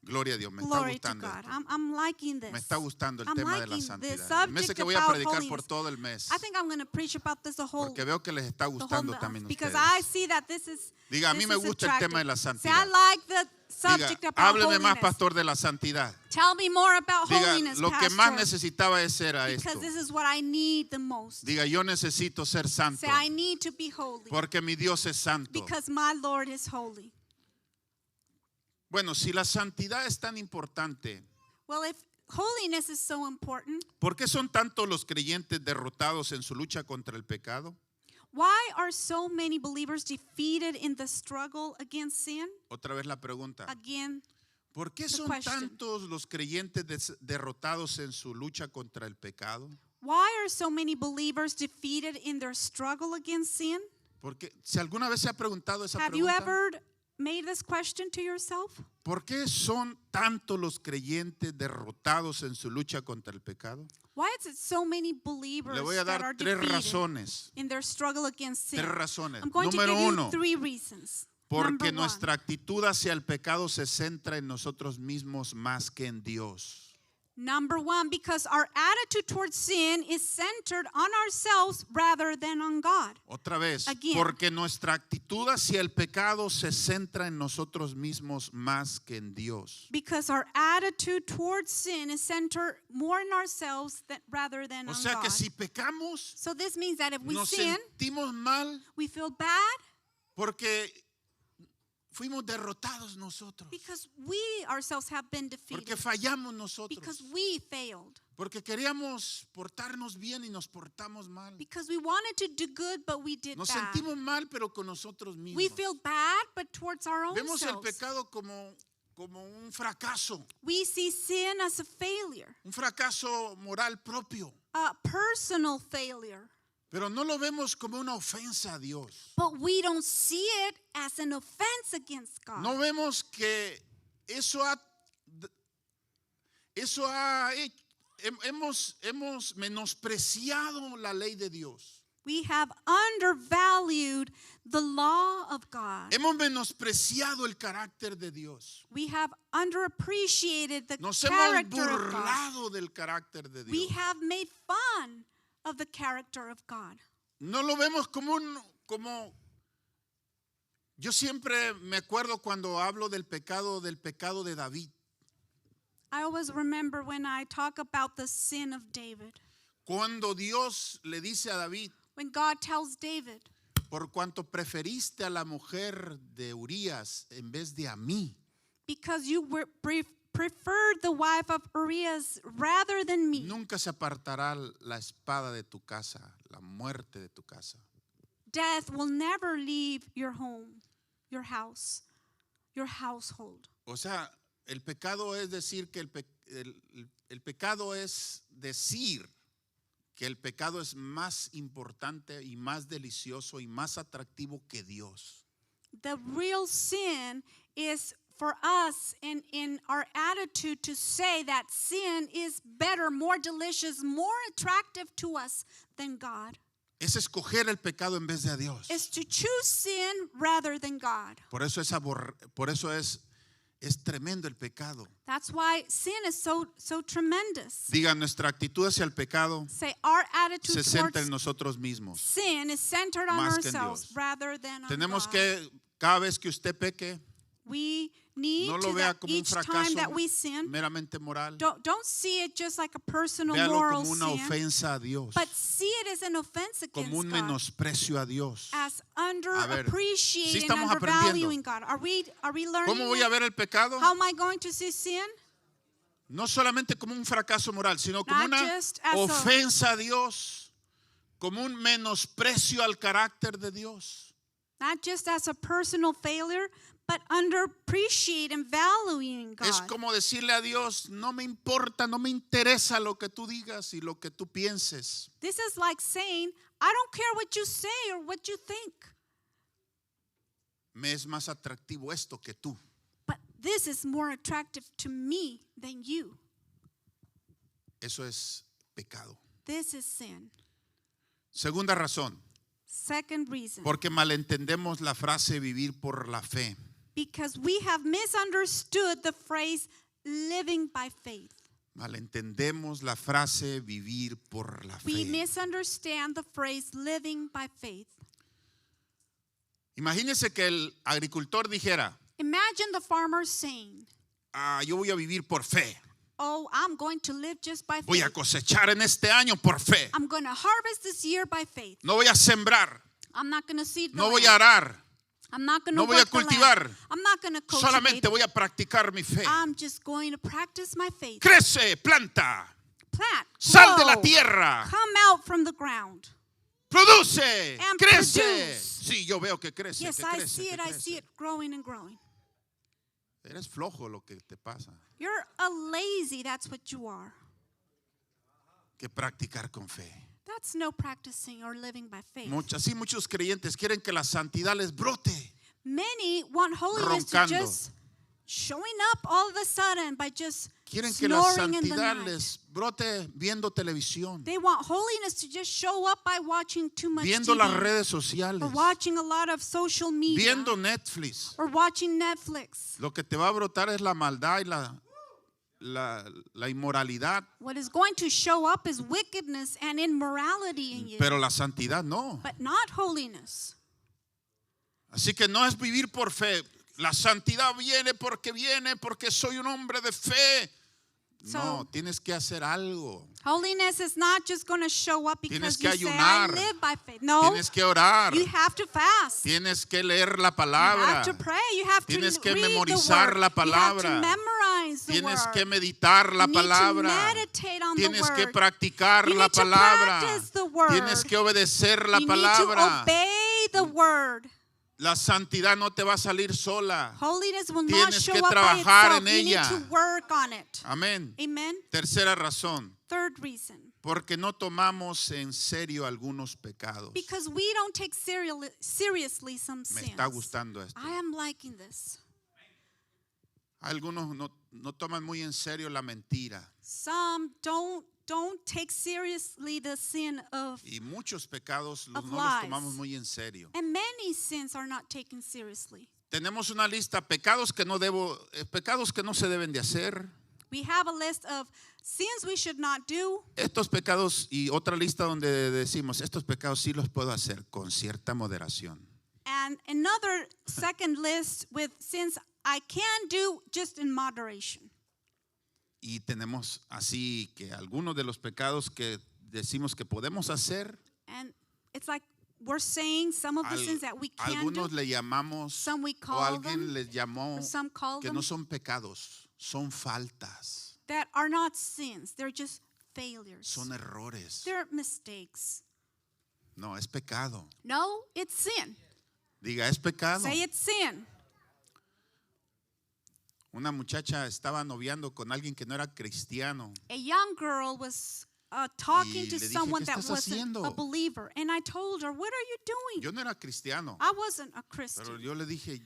Gloria a Dios, me está Glory to gustando God. esto. I'm liking this. Me está gustando el I'm tema de la liking this santidad. El mes subject que voy a about predicar por holiness. todo el mes, I think I'm going to preach about this the whole porque veo que les está the whole gustando month, también a because ustedes. I see that this is Diga, a mí this me is gusta el attractive. tema de la Say, I santidad. like the Diga, subject about hábleme holiness. más, pastor, de la santidad. Tell me more about Diga, holiness, lo que pastor, más necesitaba era because esto. this is what I need the most. Diga, yo necesito ser santo, Say, I need to be holy porque mi Dios es santo. because my Lord is holy. Bueno, si la santidad es tan importante, Well, if holiness is so important, ¿por qué son tantos los creyentes derrotados en su lucha contra el pecado? why are so many believers defeated in the struggle against sin? Otra vez la pregunta. Again, ¿Por qué the son question. tantos los creyentes derrotados en su lucha contra el pecado? why are so many believers defeated in their struggle against sin? Porque si alguna vez se ha preguntado esa Have you pregunta, ever made this question to yourself? ¿por qué son tantos los creyentes derrotados en su lucha contra el pecado? Why is it so many believers Le voy a that are dar tres defeated razones. in their struggle against sin? Tres razones. I'm going Número to give uno, you three reasons. porque Number one, nuestra actitud hacia el pecado se centra en nosotros mismos más que en Dios. Number one, because our attitude towards sin is centered on ourselves rather than on God. Otra vez, Again. porque nuestra actitud hacia el pecado se centra en nosotros mismos más que en Dios. Because our attitude towards sin is centered more in ourselves rather than O on sea God. que si pecamos, So this means that if we nos sin, sentimos mal we feel bad porque fuimos derrotados nosotros, because we ourselves have been defeated. porque fallamos nosotros, Because we failed. porque queríamos portarnos bien y nos portamos mal. Because we wanted to do good, but we did Nos bad. sentimos mal, pero con nosotros We mismos. feel bad, but towards our own Vemos el selves. pecado como un fracaso, We see sin as a failure, un fracaso moral propio, a personal failure. pero no lo vemos como una ofensa a Dios. But we don't see it as an offense against God. No vemos que eso ha hemos menospreciado la ley de Dios. We have undervalued the law of God. Hemos menospreciado el carácter de Dios. We have underappreciated the Nos hemos character of God. burlado del carácter de We Dios. have made fun of the character of God. No lo vemos como yo siempre me acuerdo cuando hablo del pecado de David. I always remember when I talk about the sin of David. Cuando Dios le dice a David, When God tells David, por cuanto preferiste a la mujer de Urías en vez de a mí. Because you preferred the wife of Urias rather than me. Nunca se apartará la espada de tu casa, la muerte de tu casa. Death will never leave your home, your house, your household. O sea, el pecado es decir que el pecado es decir que el pecado es más importante y más delicioso y más atractivo que Dios. The real sin is for us in our attitude to say that sin is better, more delicious, more attractive to us than God. Es escoger el pecado en vez de a Dios. Is to choose sin rather than God. Por eso es tremendo el pecado. That's why sin is so tremendous. Diga, nuestra actitud hacia el pecado Say our attitude se centra towards en nosotros mismos. sin is centered on Más que en ourselves Dios. rather than on Tenemos God. que, cada vez que usted peque, We need no lo to vea that como un each time fracaso that we sin, meramente moral. don't see it just like a personal Véalo moral como una sin, ofensa a Dios, but see it as an offense against como un God, menosprecio a Dios. as A ver, underappreciating sí and estamos undervaluing God. Are we learning ¿Cómo voy a that? ver el pecado? How am I going to see sin? No solamente como un fracaso moral, sino como Not una just as ofensa a Dios, como un menosprecio al carácter de Dios. Not just as a personal failure, but underappreciate and valuing God. Es como decirle a Dios, no me importa, no me interesa lo que tú digas y lo que tú pienses. This is like saying, I don't care what you say or what you think, Me es más atractivo esto que tú. but this is more attractive to me than you. Eso es pecado. This is sin. Segunda razón, Second reason, porque malentendemos la frase vivir por la fe. because we have misunderstood the phrase living by faith. Malentendemos la frase vivir por la We fe. misunderstand the phrase living by faith. Imagínese que el agricultor dijera, Imagine the farmer saying, yo voy a vivir por fe. oh, I'm going to live just by Voy a faith. cosechar en este año por fe. I'm going to harvest this year by faith. No voy a sembrar, I'm not going to seed the no voy land. a arar, I'm not going to no voy a work the land. cultivar. I'm not going to solamente cultivate. voy a practicar mi fe. I'm just going to practice my faith. Crece, planta, Plant, sal de la grow, tierra, come out from the ground. produce, And crece. produce. Sí, yo veo que crece, Yes, que I crece, see que it. I crece. see it growing and growing. Eres flojo lo que te pasa, You're a lazy. That's what you are. que practicar con fe. That's no practicing or living by faith. Así muchos creyentes quieren que la santidad les brote. Many want holiness to Roncando. just showing up all of a sudden by just Quieren que la snoring in the santidad night. les brote viendo televisión, They want holiness to just show up by watching too much viendo TV, las redes sociales, or watching a lot of social media, viendo Netflix. or watching Netflix. Lo que te va a brotar es la maldad y la inmoralidad, What is going to show up is wickedness and immorality in you, pero la santidad no. but not holiness. Así que no es vivir por fe. La santidad viene porque soy un hombre de fe. No, So- tienes que hacer algo. Holiness is not just going to show up because Tienes que you say, I ayunar. live by faith. No, Tienes que orar. you have to fast. Tienes que leer la You palabra. have to pray. You have to Tienes que read memorizar the word. la You have palabra. to memorize the Tienes word. que meditar la You need to palabra. meditate on Tienes the que word. practicar You la need to palabra. practice the word. Tienes que obedecer la You need palabra. to obey the word. La santidad no te va a salir sola. Holiness will not Tienes show que up by trabajar itself. en You need ella. to work on it. Amén. Amen. Tercera razón, Third reason. porque no tomamos en serio algunos pecados. Because we don't take seriously some Me sins. está gustando esto. I am liking this. Algunos no toman muy en serio la mentira. Some don't take seriously the sin of, Y muchos pecados Of no los lies. tomamos muy en serio. and many sins are not taken seriously. Tenemos una lista, pecados que no se deben de hacer. We have a list of sins we should not do, Estos pecados y otra lista donde decimos, estos pecados sí los puedo hacer con cierta moderación. and another second list with sins I can do just in moderation. Y tenemos así que algunos de los pecados que decimos que podemos hacer, And it's like we're saying some of the sins that we can Algunos do. le llamamos, Some we o call alguien them, les llamó or some call que them no son pecados, son faltas, that are not sins. They're just failures. son errores. They're mistakes. No, es pecado. No, it's sin. Diga, es pecado. Say it's sin. Una muchacha estaba noviando con alguien que no era cristiano. A young girl was talking Y to le dije, someone "¿Qué that estás wasn't haciendo?" a believer. And I told her, what are you doing? Yo no era cristiano, I wasn't a pero Christian. yo le dije,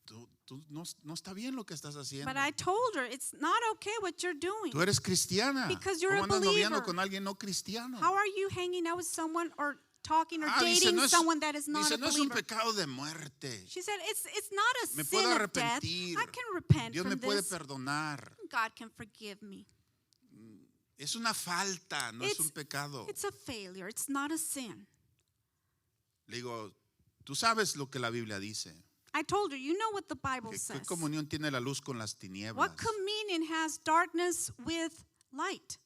tú no está bien lo que estás haciendo. But I told her, it's not okay what you're doing. Tú eres cristiana. Because you're ¿Cómo a andas noviando believer. con alguien no cristiano? How are you hanging out with someone or talking or Dice, dating no es, someone that is not dice, a no es un believer? pecado de muerte. She said, it's not a Me sin puedo of death. arrepentir. I can repent Dios me from puede this. perdonar. God can forgive me. Es una falta, no es un pecado. It's a failure. It's not a sin. Le digo, tú sabes lo que la Biblia dice. I told her, you know what the Bible ¿Qué says. comunión tiene la luz con las tinieblas? What communion has darkness with light?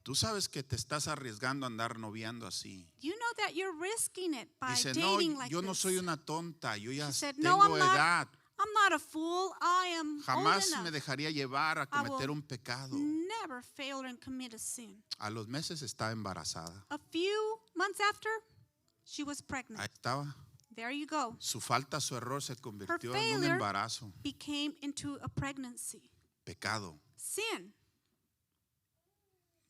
Tú sabes que te estás arriesgando a andar noviando así. You know that you're risking it by Dice, no, dating like yo no this. soy una tonta, yo ya She said, no, tengo I'm not. edad. I'm not a fool. I am old Jamás me enough. dejaría llevar a I will cometer un pecado. Never fail and commit a sin. A los meses estaba embarazada. A few months after, she was pregnant. Ahí estaba. There you go. Su falta, su error se Her convirtió en un failure embarazo. became into a pregnancy. Pecado. Sin.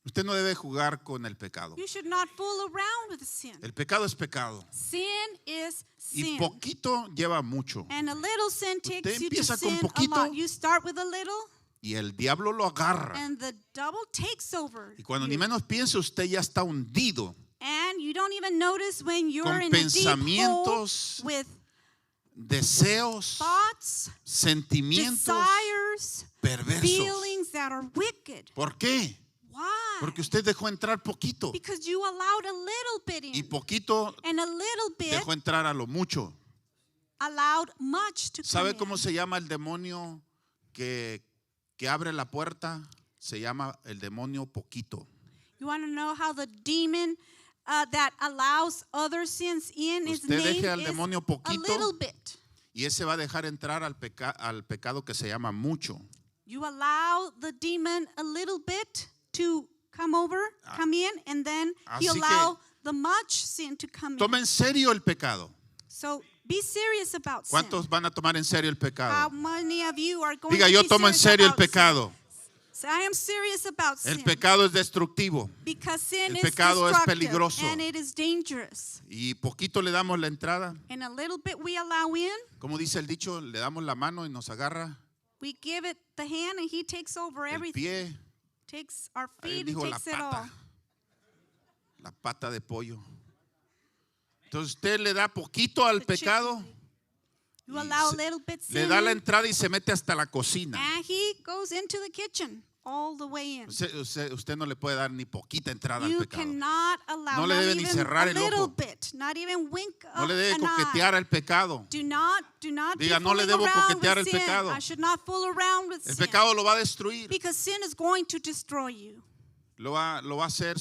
Usted no debe jugar con el pecado. You should not fool around with sin. El pecado es pecado. Sin is Y sin. poquito lleva mucho. And a little sin takes you to empieza con sin a poquito. lot. You start with a little, Y el diablo lo agarra. and the double takes over. Y cuando you. ni menos piense, usted ya está hundido. And you don't even notice when you're Con in a deep hole pensamientos, with Deseos, thoughts, sentimientos desires, perversos. feelings that are wicked. ¿Por qué? Why? Porque usted dejó entrar poquito. Because you allowed a little bit Y in, poquito and a little bit dejó entrar a lo mucho. allowed much to come ¿Sabe in. cómo se llama el demonio que abre la puerta? Se llama el demonio poquito. You want to know how the demon that allows other sins in is Usted named deje al is demonio a poquito. little bit. Y ese va a dejar entrar al pecado que se llama mucho. You allow the demon a little bit to come over, come in, and then he Así allow the much sin to come Toma in. en serio el pecado. So be serious about sin. ¿Cuántos van a tomar en serio el How pecado? many of you are going Diga, to yo be tomo en serious serio el about sin? pecado. So I am serious about El sin. pecado es destructivo. Because sin El is pecado es destructive peligroso. and it is dangerous. Y poquito le damos la entrada. And a little bit we allow in. Como dice el dicho, le damos la mano y nos agarra We give it the hand and he takes over el everything. pie. Takes our Ahí feet and dijo la takes it all. pata. La pata de pollo. Entonces usted le da poquito al The pecado, chicken. You allow a se- little bit le sin da la in, entrada y se mete hasta la cocina. and he goes into the kitchen all the way in. Usted no le puede dar ni poquita entrada al You pecado. cannot allow No le not debe ni even cerrar a el little ojo. bit, not even wink No le debe an eye. coquetear al pecado. Do not Diga, be no le fooling debo around coquetear with el sin. pecado. I should not fool around with El sin. pecado lo va a destruir. Because sin is going to destroy you. Lo va a hacer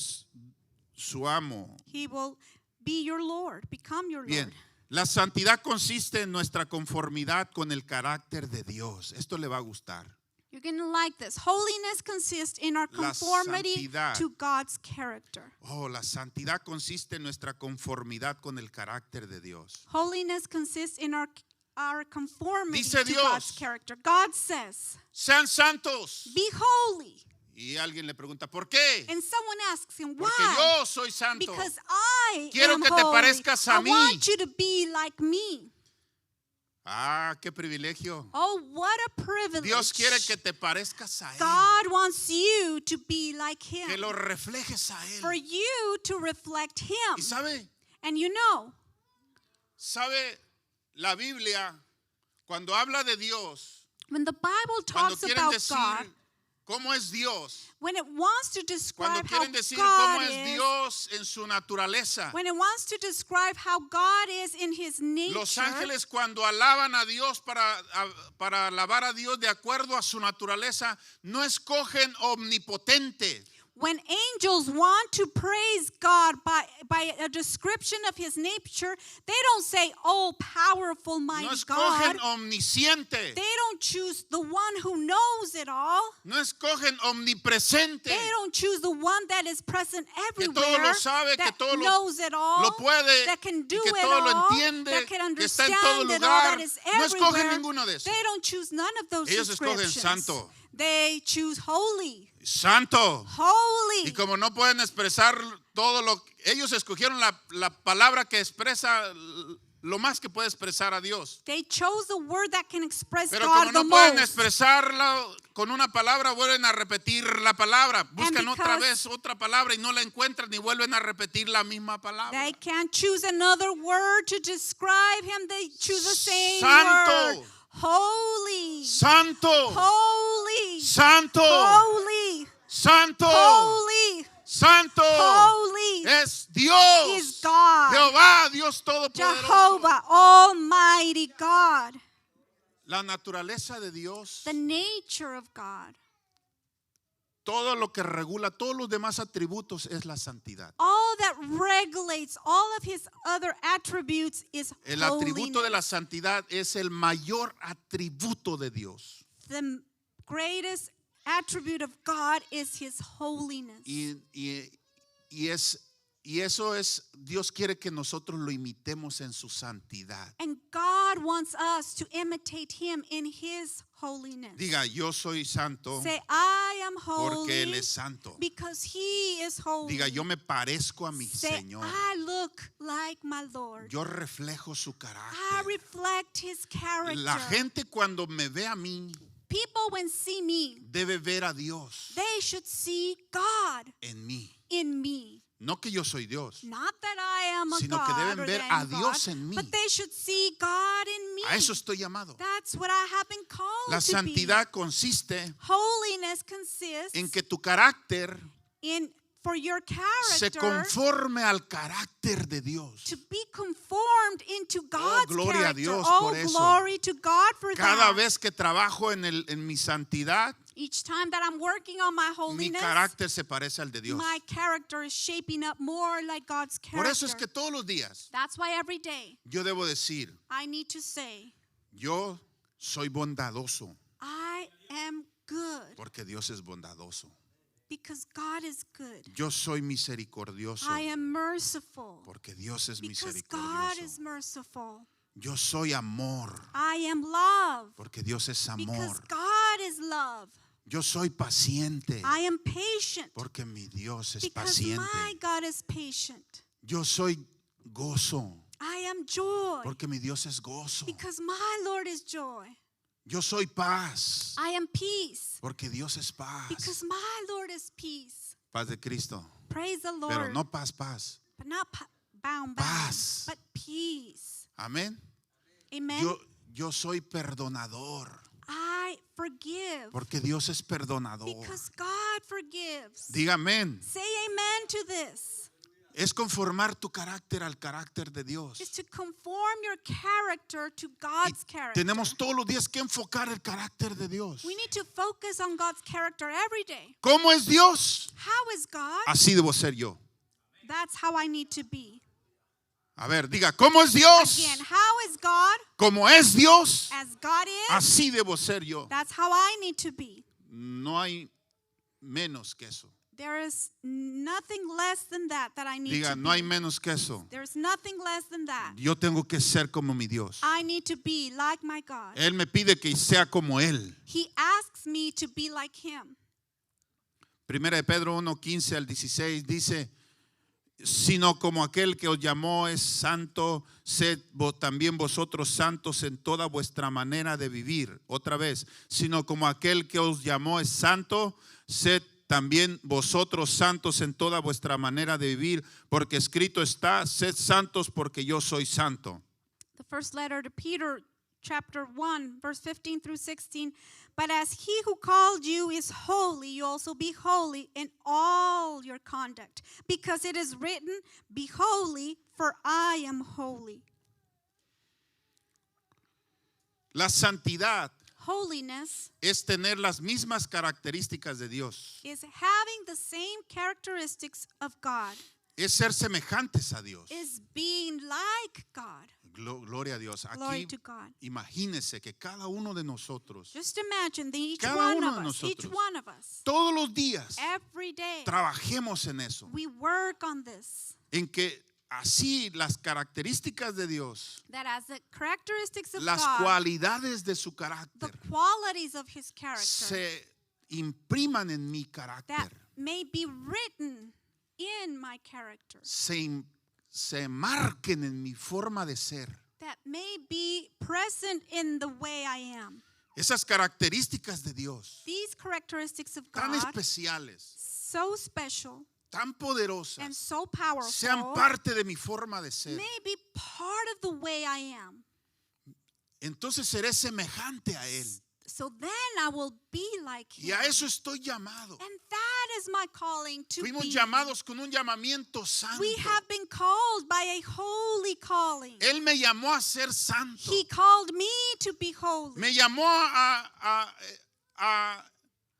su amo. He will be your Lord, become your Bien. Lord. La santidad consiste en nuestra conformidad con el carácter de Dios. Esto le va a gustar. You're going to like this. Holiness consists in our La conformity santidad. to God's character. Oh, la santidad consiste en nuestra conformidad con el carácter de Dios. Holiness consists in our conformity Dice to Dios. God's character. God says, Sean santos. be holy. Y alguien le pregunta, ¿por qué? And someone asks him, Porque why? yo soy santo. Because I Quiero am que te holy. parezcas a I mí. want you to be like me. Ah, qué privilegio. Oh, what a privilege. Dios quiere que te parezcas a Él. God wants you to be like Que him. lo reflejes a For Él. you to reflect him. Y And you know, sabe la Biblia, cuando habla de Dios, when the Bible cuando talks quieren about decir God, cómo es Dios, when it wants to cuando describe how quieren decir cómo God es is, Dios en su naturaleza, when it wants to describe how God is in his nature, los ángeles cuando alaban a Dios para alabar a Dios de acuerdo a su naturaleza, no escogen omnipotente. When angels want to praise God by a description of his nature, they don't say, oh, powerful, mighty No God. escogen omnisciente. They don't choose the one who knows it all. No escogen omnipresente. They don't choose the one that is present Que everywhere, todo lo sabe, que that todo knows it all, lo puede, that can do y que it todo lo all, entiende, that can que está en todo understand it all, lugar. that is No escogen everywhere. ninguno de esos. They don't choose none of those Ellos escogen descriptions. santo. They choose holy. Santo. Holy. Y como no pueden expresar todo lo que ellos escogieron la palabra que expresa lo más que puede expresar a Dios. They chose the word that can express Pero God como no the pueden most. expresarlo con una palabra, vuelven a repetir la palabra. Buscan otra because- vez otra palabra y no la encuentran y vuelven a repetir la misma palabra. They can't choose another word to describe him. They choose the same Santo. word. Holy. Santo. Holy. Santo. Holy. Santo. Holy. Santo. Holy Es Dios. is God. Jehová, Dios Todopoderoso. Jehovah, Almighty God. La naturaleza de Dios, The nature of God. todo lo que regula todos los demás atributos es la santidad. All that regulates all of his other attributes is El atributo de la holiness. santidad es el mayor atributo de Dios. The greatest attribute of God is his holiness. Y eso es, Dios quiere que nosotros lo imitemos en su santidad. And God wants us to imitate him in his holiness. Diga, yo soy santo Say, I am porque Él holy es santo. because he is holy. Diga, yo me parezco a mi Say, Señor. I look like my Lord. Yo reflejo su I carácter. reflect his character. La gente cuando me ve a mí People, when see me, debe ver a Dios they should see God en mí. in me. No que yo soy Dios. Not that I am a Sino God, que deben or ver that a I am Dios God, en mí. but they should see God in me. A eso estoy llamado. That's what I have been called La to santidad consiste be. Holiness consists en que tu carácter in for your se character conforme al carácter de Dios. to be conformed into God's gloria a character. Dios Oh, por eso. glory to God for Cada that. vez que trabajo en mi santidad, Each time that I'm working on my mi holiness, carácter se parece al de Dios. my character is shaping up more like God's character. Por eso es que todos los días That's why every day yo debo decir, I need to say, yo soy bondadoso I am good porque Dios es bondadoso. because God is good. Yo soy misericordioso I am merciful porque Dios es because God is misericordioso. merciful. Yo soy amor I am love porque Dios es because amor. God is love. Yo soy paciente I am patient porque mi Dios es because paciente. my God is patient. Yo soy gozo I am joy porque mi Dios es gozo. because my Lord is joy. Yo soy paz I am peace porque Dios es paz. because my Lord is peace. Paz de Cristo. Praise the Lord. Pero no paz, paz. But not bound, Paz. but peace. Amén. Amen. Yo soy perdonador I forgive porque Dios es perdonador. because God forgives. Diga amén. Say amen to this. Es conformar tu carácter al carácter de Dios. Is to conform your character to God's character. Tenemos todos los días que enfocar el carácter de Dios. We need to focus on God's character every day. ¿Cómo es Dios? How is God? Así debo ser yo. That's how I need to be. A ver, diga, ¿cómo es Dios? Again, how is God? Como es Dios, As God is, así debo ser yo. that's how I need to be. No hay menos que eso. There is nothing less than that I need Diga, to no be. hay menos que eso. There's nothing less than that. Yo tengo que ser como mi Dios. I need to be like my God. Él me pide que sea como Él. He asks me to be like him. Primera de Pedro 1:15 al 16 dice, sino como aquel que os llamó es santo, sed también vosotros santos en toda vuestra manera de vivir. Otra vez, sino como aquel que os llamó es santo, sed también vosotros santos en toda vuestra manera de vivir, porque escrito está, sed santos porque yo soy santo. The first letter to Peter, chapter 1, verse 15 through 16. But as he who called you is holy, you also be holy in all your conduct. Because it is written, be holy, for I am holy. La santidad Holiness es tener las mismas características de Dios. is having the same characteristics of God, Es ser semejantes a Dios. is being like God. Gloria a Dios. Glory Aquí to God. imagínese que cada uno de nosotros, Just imagine that each Cada one uno of de us, each nosotros, one of us, todos los días, every day, trabajemos en eso. we work on this. En que así las características de Dios, That as the characteristics of las God, cualidades de su the carácter, qualities of His character, se impriman en mi that carácter, may be written in my character, se marquen en mi forma de ser. that may be present in the way I am. Esas características de Dios, These characteristics of tan God, especiales, so special tan and poderosas, so sean powerful, parte de mi forma de ser. may be part of the way I am. Entonces seré semejante a Él. So then I will be like Y Him. a eso estoy llamado. And that is my calling to Fuimos be. llamados con un llamamiento santo. We have been called by a holy calling. Él me llamó a ser santo. He called me to be holy. Me llamó a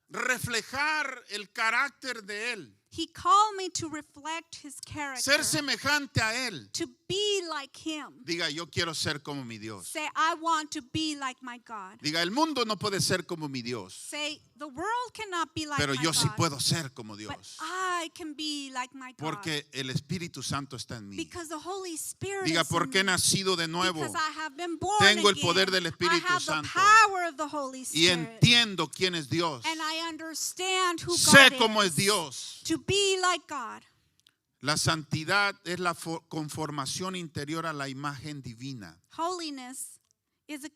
reflejar el carácter de Él. He called me to reflect His character, Ser semejante a Él. to be like Him. Diga, yo quiero ser como mi Dios. Say, I want to be like my God. Diga, el mundo no puede ser como mi Dios. Say, the world cannot be like Pero my yo sí God, puedo ser como but Dios. I can be like my God. Porque el Espíritu Santo está en mí. Because the Holy Spirit Diga, is in porque he me. nacido de nuevo. Because I have been born Tengo el again. poder del Espíritu I have Santo. the power of the Holy Y Spirit. entiendo quién es Dios. And I understand who Sé God cómo is. es Dios. To be like God. La santidad es la conformación interior a la imagen divina. Holiness is the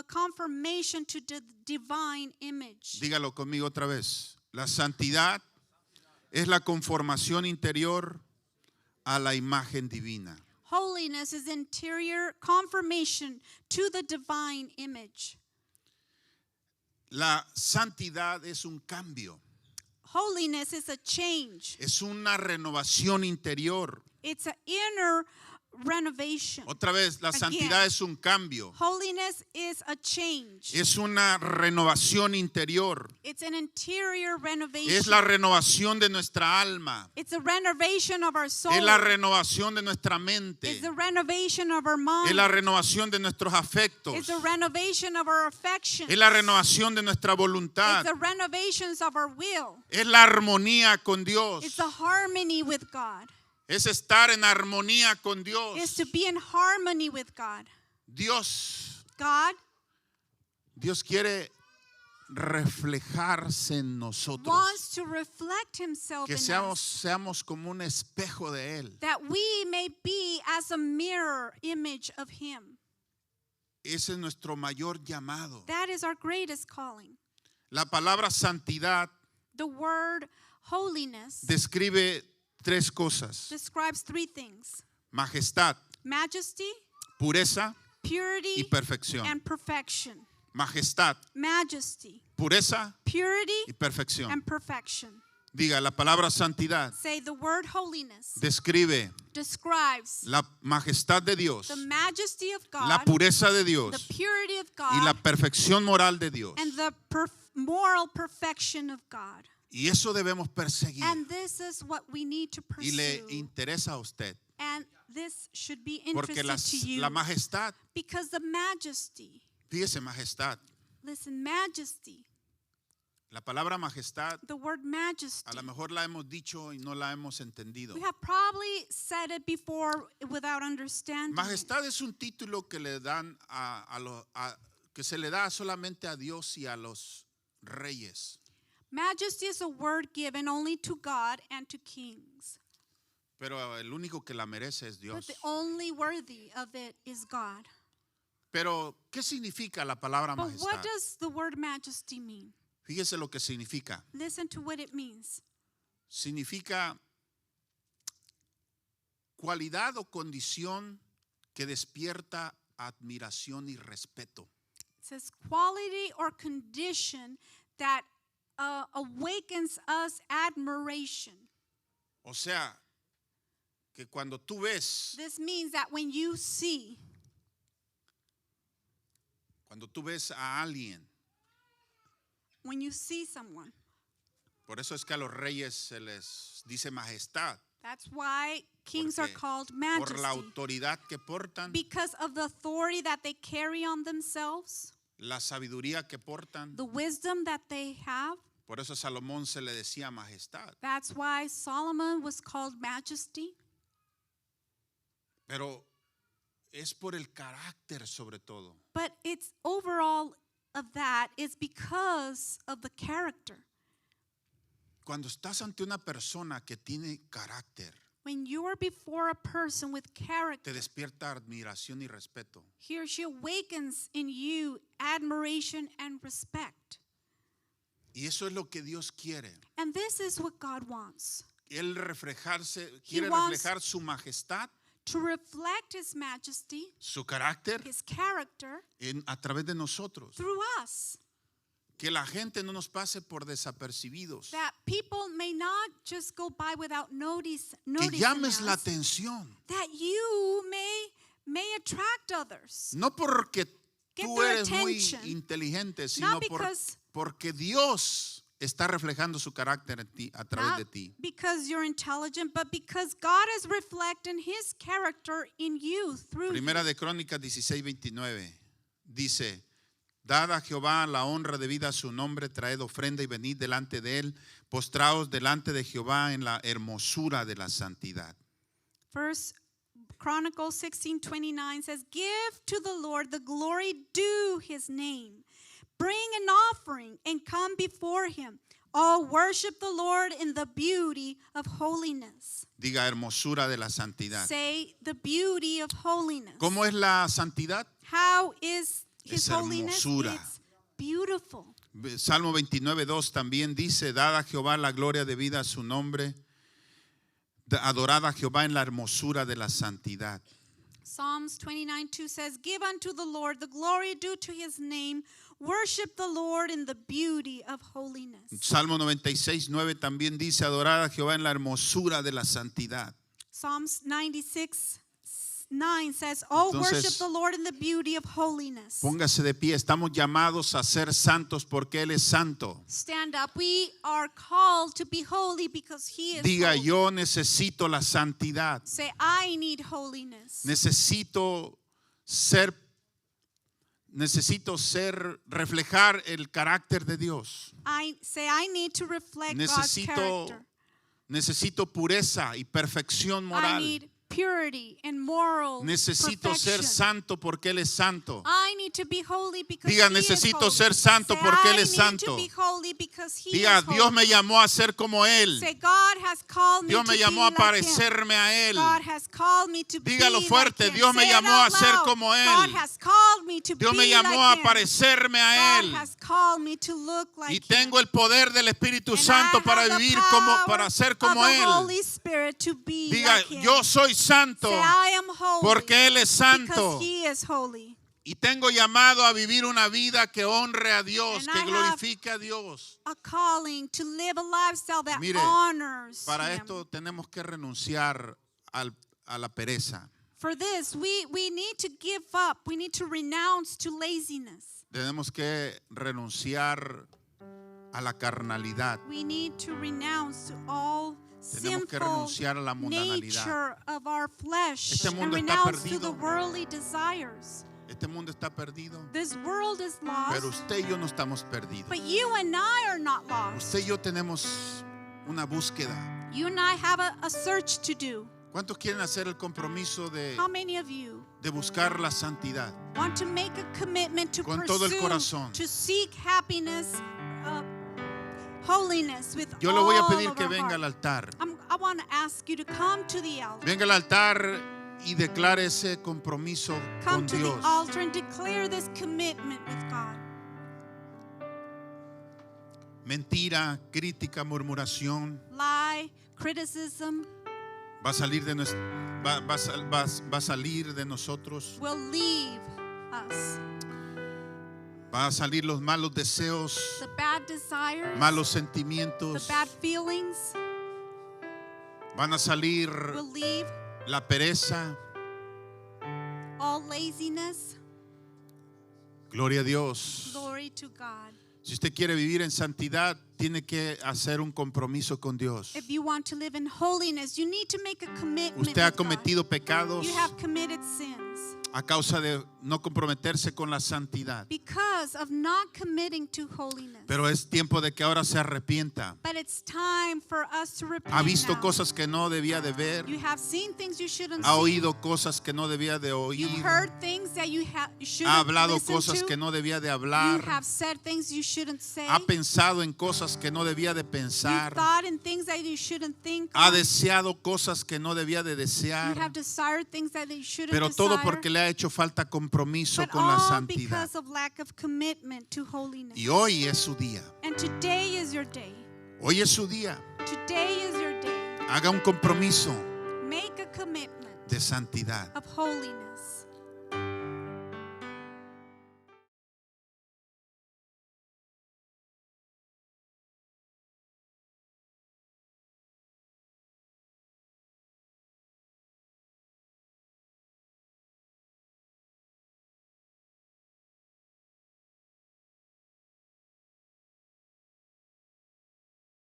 confirmation to the divine image. Dígalo conmigo otra vez. La santidad es la conformación interior a la imagen divina. Holiness is interior confirmation to the divine image. La santidad es un cambio. Holiness is a change. Es una renovación interior. It's an inner renovation. Otra vez, la santidad es un cambio. Holiness is a change. Es una renovación interior. It's an interior renovation. Es la renovación de nuestra alma. It's a renovation of our soul. Es la renovación de nuestra mente. It's the renovation of our mind. Es la renovación de nuestros afectos. It's the renovation of our affections. Es la renovación de nuestra voluntad. It's the renovations of our will. Es la armonía con Dios. It's the harmony with God. Es estar en armonía con Dios. It's to be in harmony with God. Dios God quiere reflejarse en nosotros. wants to reflect Himself Que in seamos us. como un espejo de Él. That we may be as a mirror image of Him. Ese es nuestro mayor llamado. That is our greatest calling. La palabra santidad The word holiness describe tres cosas: describes three things: majestad, majesty, pureza y purity, perfección. and perfection. Majestad, Majesty, pureza purity, y perfección. and perfection. Diga, la palabra santidad Say, the word holiness describe describes la majestad de Dios, the majesty of God, la pureza de the Dios purity of y la God, perfección moral de Dios. and the moral perfection of God. Y eso debemos perseguir. And this is what we need to Y le pursue. interesa a usted. And this should be Porque interesting to you. la majestad, Because the majesty, fíjese, majestad. listen, majesty, La palabra majestad, the word a majesty, lo mejor la hemos dicho y no la hemos entendido. we have probably said it before without understanding it. Majestad es un título que le dan que se le da solamente a Dios y a los reyes. Majesty is a word given only to God and to kings. Pero el único que la merece es But Dios. the only worthy of it is God. Pero, ¿qué significa la palabra But what majestad? does the word majesty mean? Fíjese lo que significa. Listen to what it means. Significa cualidad o condición que despierta admiración y respeto. It says quality or condition that awakens us admiration. O sea, que cuando tú ves, This means that when you see, Cuando tú ves a alguien, When you see someone, por eso es que a los reyes se les dice majestad, that's why kings are porque called por la majesty. autoridad que portan, Because of the authority that they carry on themselves, la sabiduría que portan. the wisdom that they have. Por eso a Salomón se le decía majestad. That's why Solomon was called majesty. Pero es por el carácter sobre todo. But it's overall of that is because of the character. Cuando estás ante una persona que tiene carácter, When you are before a person with te character, despierta admiración y respeto. he or she awakens in you admiration and respect. Y eso es lo que Dios quiere. And this is what God wants. Él quiere wants- reflejar su majestad, To reflect his majesty, su carácter his character a través de nosotros. through us. Que la gente no nos pase por desapercibidos. That people may not just go by without Que noticing llames la us. atención. That you may attract others. No porque Get tú their eres muy attention. inteligente, sino Not because- porque Dios está reflejando su carácter en ti, a través Not de ti. because you're intelligent, but because God is reflecting his character in you through you. Primera de Crónicas 16:29 dice: Dad a Jehová la honra debida a su nombre, traed ofrenda y venid delante de él, postraos delante de Jehová en la hermosura de la santidad. First Chronicles 16:29 says, "Give to the Lord the glory due his name. Bring an offering and come before him. All worship the Lord in the beauty of holiness." Diga hermosura de la santidad. Say the beauty of holiness. ¿Cómo es la santidad? How is his Es holiness? hermosura. It's beautiful. Salmo 29:2 también dice: Dad a Jehová la gloria debida a su nombre, adorad a Jehová en la hermosura de la santidad. Psalms 29:2 says, "Give unto the Lord the glory due to his name. Worship the Lord in the beauty of holiness." Salmo 96:9 también dice: Adorad a Jehová en la hermosura de la santidad. Psalms 96:9 says, "Oh, Entonces, worship the Lord in the beauty of holiness." Póngase de pie, estamos llamados a ser santos porque Él es santo. Stand up. We are called to be holy because he is Diga: holy. yo necesito la santidad. Say, I need holiness. Necesito reflejar el carácter de Dios. I need to reflect God's character. Necesito pureza y perfección I moral. need purity and moral Necesito ser perfection. santo porque Él es santo. I need to be holy because Diga: he is necesito holy. ser santo Say, porque I Él es need santo. to be holy because he Diga: is holy. Dios me llamó a ser como Él. Say, God has called me Dios to me be llamó a like him. parecerme a Él. God has called me to Dígalo be fuerte, like him. Dios me Say it llamó a out ser loud. como Él. God has called me to Dios be me llamó like a him. parecerme a God Él. has called me to look like Y him. tengo el poder del Espíritu And Santo I para have the vivir power para ser como of the Él. Holy Spirit to be Diga: like him. yo soy santo Say, I am holy porque Él es santo. because he is holy. Y tengo llamado a vivir una vida que honre a Dios, And que I have glorifique a Dios. A calling to live a lifestyle that Mire, honors Para him. esto tenemos que renunciar a la pereza. For this, we need to give up. We need to renounce to laziness. Tenemos que renunciar a la carnalidad. We need to renounce to all Tenemos que sinful renunciar a la mundanalidad. nature of our flesh Este and mundo está renounce to perdido. the worldly desires. Este mundo está perdido, This world is lost, pero usted y yo no estamos perdidos. but you and I are not lost. Usted y yo tenemos una búsqueda. You and I have a search to do. ¿Cuántos quieren hacer el compromiso How many of you de buscar la santidad? want to make a commitment to Con todo el pursue, corazón. to seek happiness, holiness with Yo le voy a all pedir of que our venga al heart? altar. I want to ask you to come to the altar. Venga al altar y declare ese compromiso Come con to the Dios. altar and declare this commitment with God. Mentira, crítica, murmuración Lie, criticism va a salir de va a salir de nosotros. will leave us. Va a salir los malos deseos, The bad desires, malos the sentimientos. bad feelings Van a salir will leave. la pereza, All laziness, Gloria a Dios. Glory to God. Si usted quiere vivir en santidad, tiene que hacer un compromiso con Dios. If you want to live in holiness, you need to make a commitment Usted ha with God. cometido pecados You have committed sins a causa de no comprometerse con la santidad. because of not committing to holiness. Pero es tiempo de que ahora se arrepienta. But it's time for us to repent Ha visto now. cosas que no debía de ver. You have seen things you shouldn't Ha see. oído cosas que no debía de oír. You've heard things that you shouldn't Ha hablado listen cosas to. que no debía de You hablar. have said things you shouldn't say. Ha pensado en cosas que no debía de You pensar. thought in things that you shouldn't think. Ha of. deseado cosas que no debía de You desear. have desired things that you shouldn't Pero todo desire. porque le ha hecho falta compromiso But con la all santidad. because of lack of commitment to holiness. Y hoy es su día. And today is your day. Hoy es su día. Today is your day. Haga un compromiso Make a commitment de santidad. of holiness.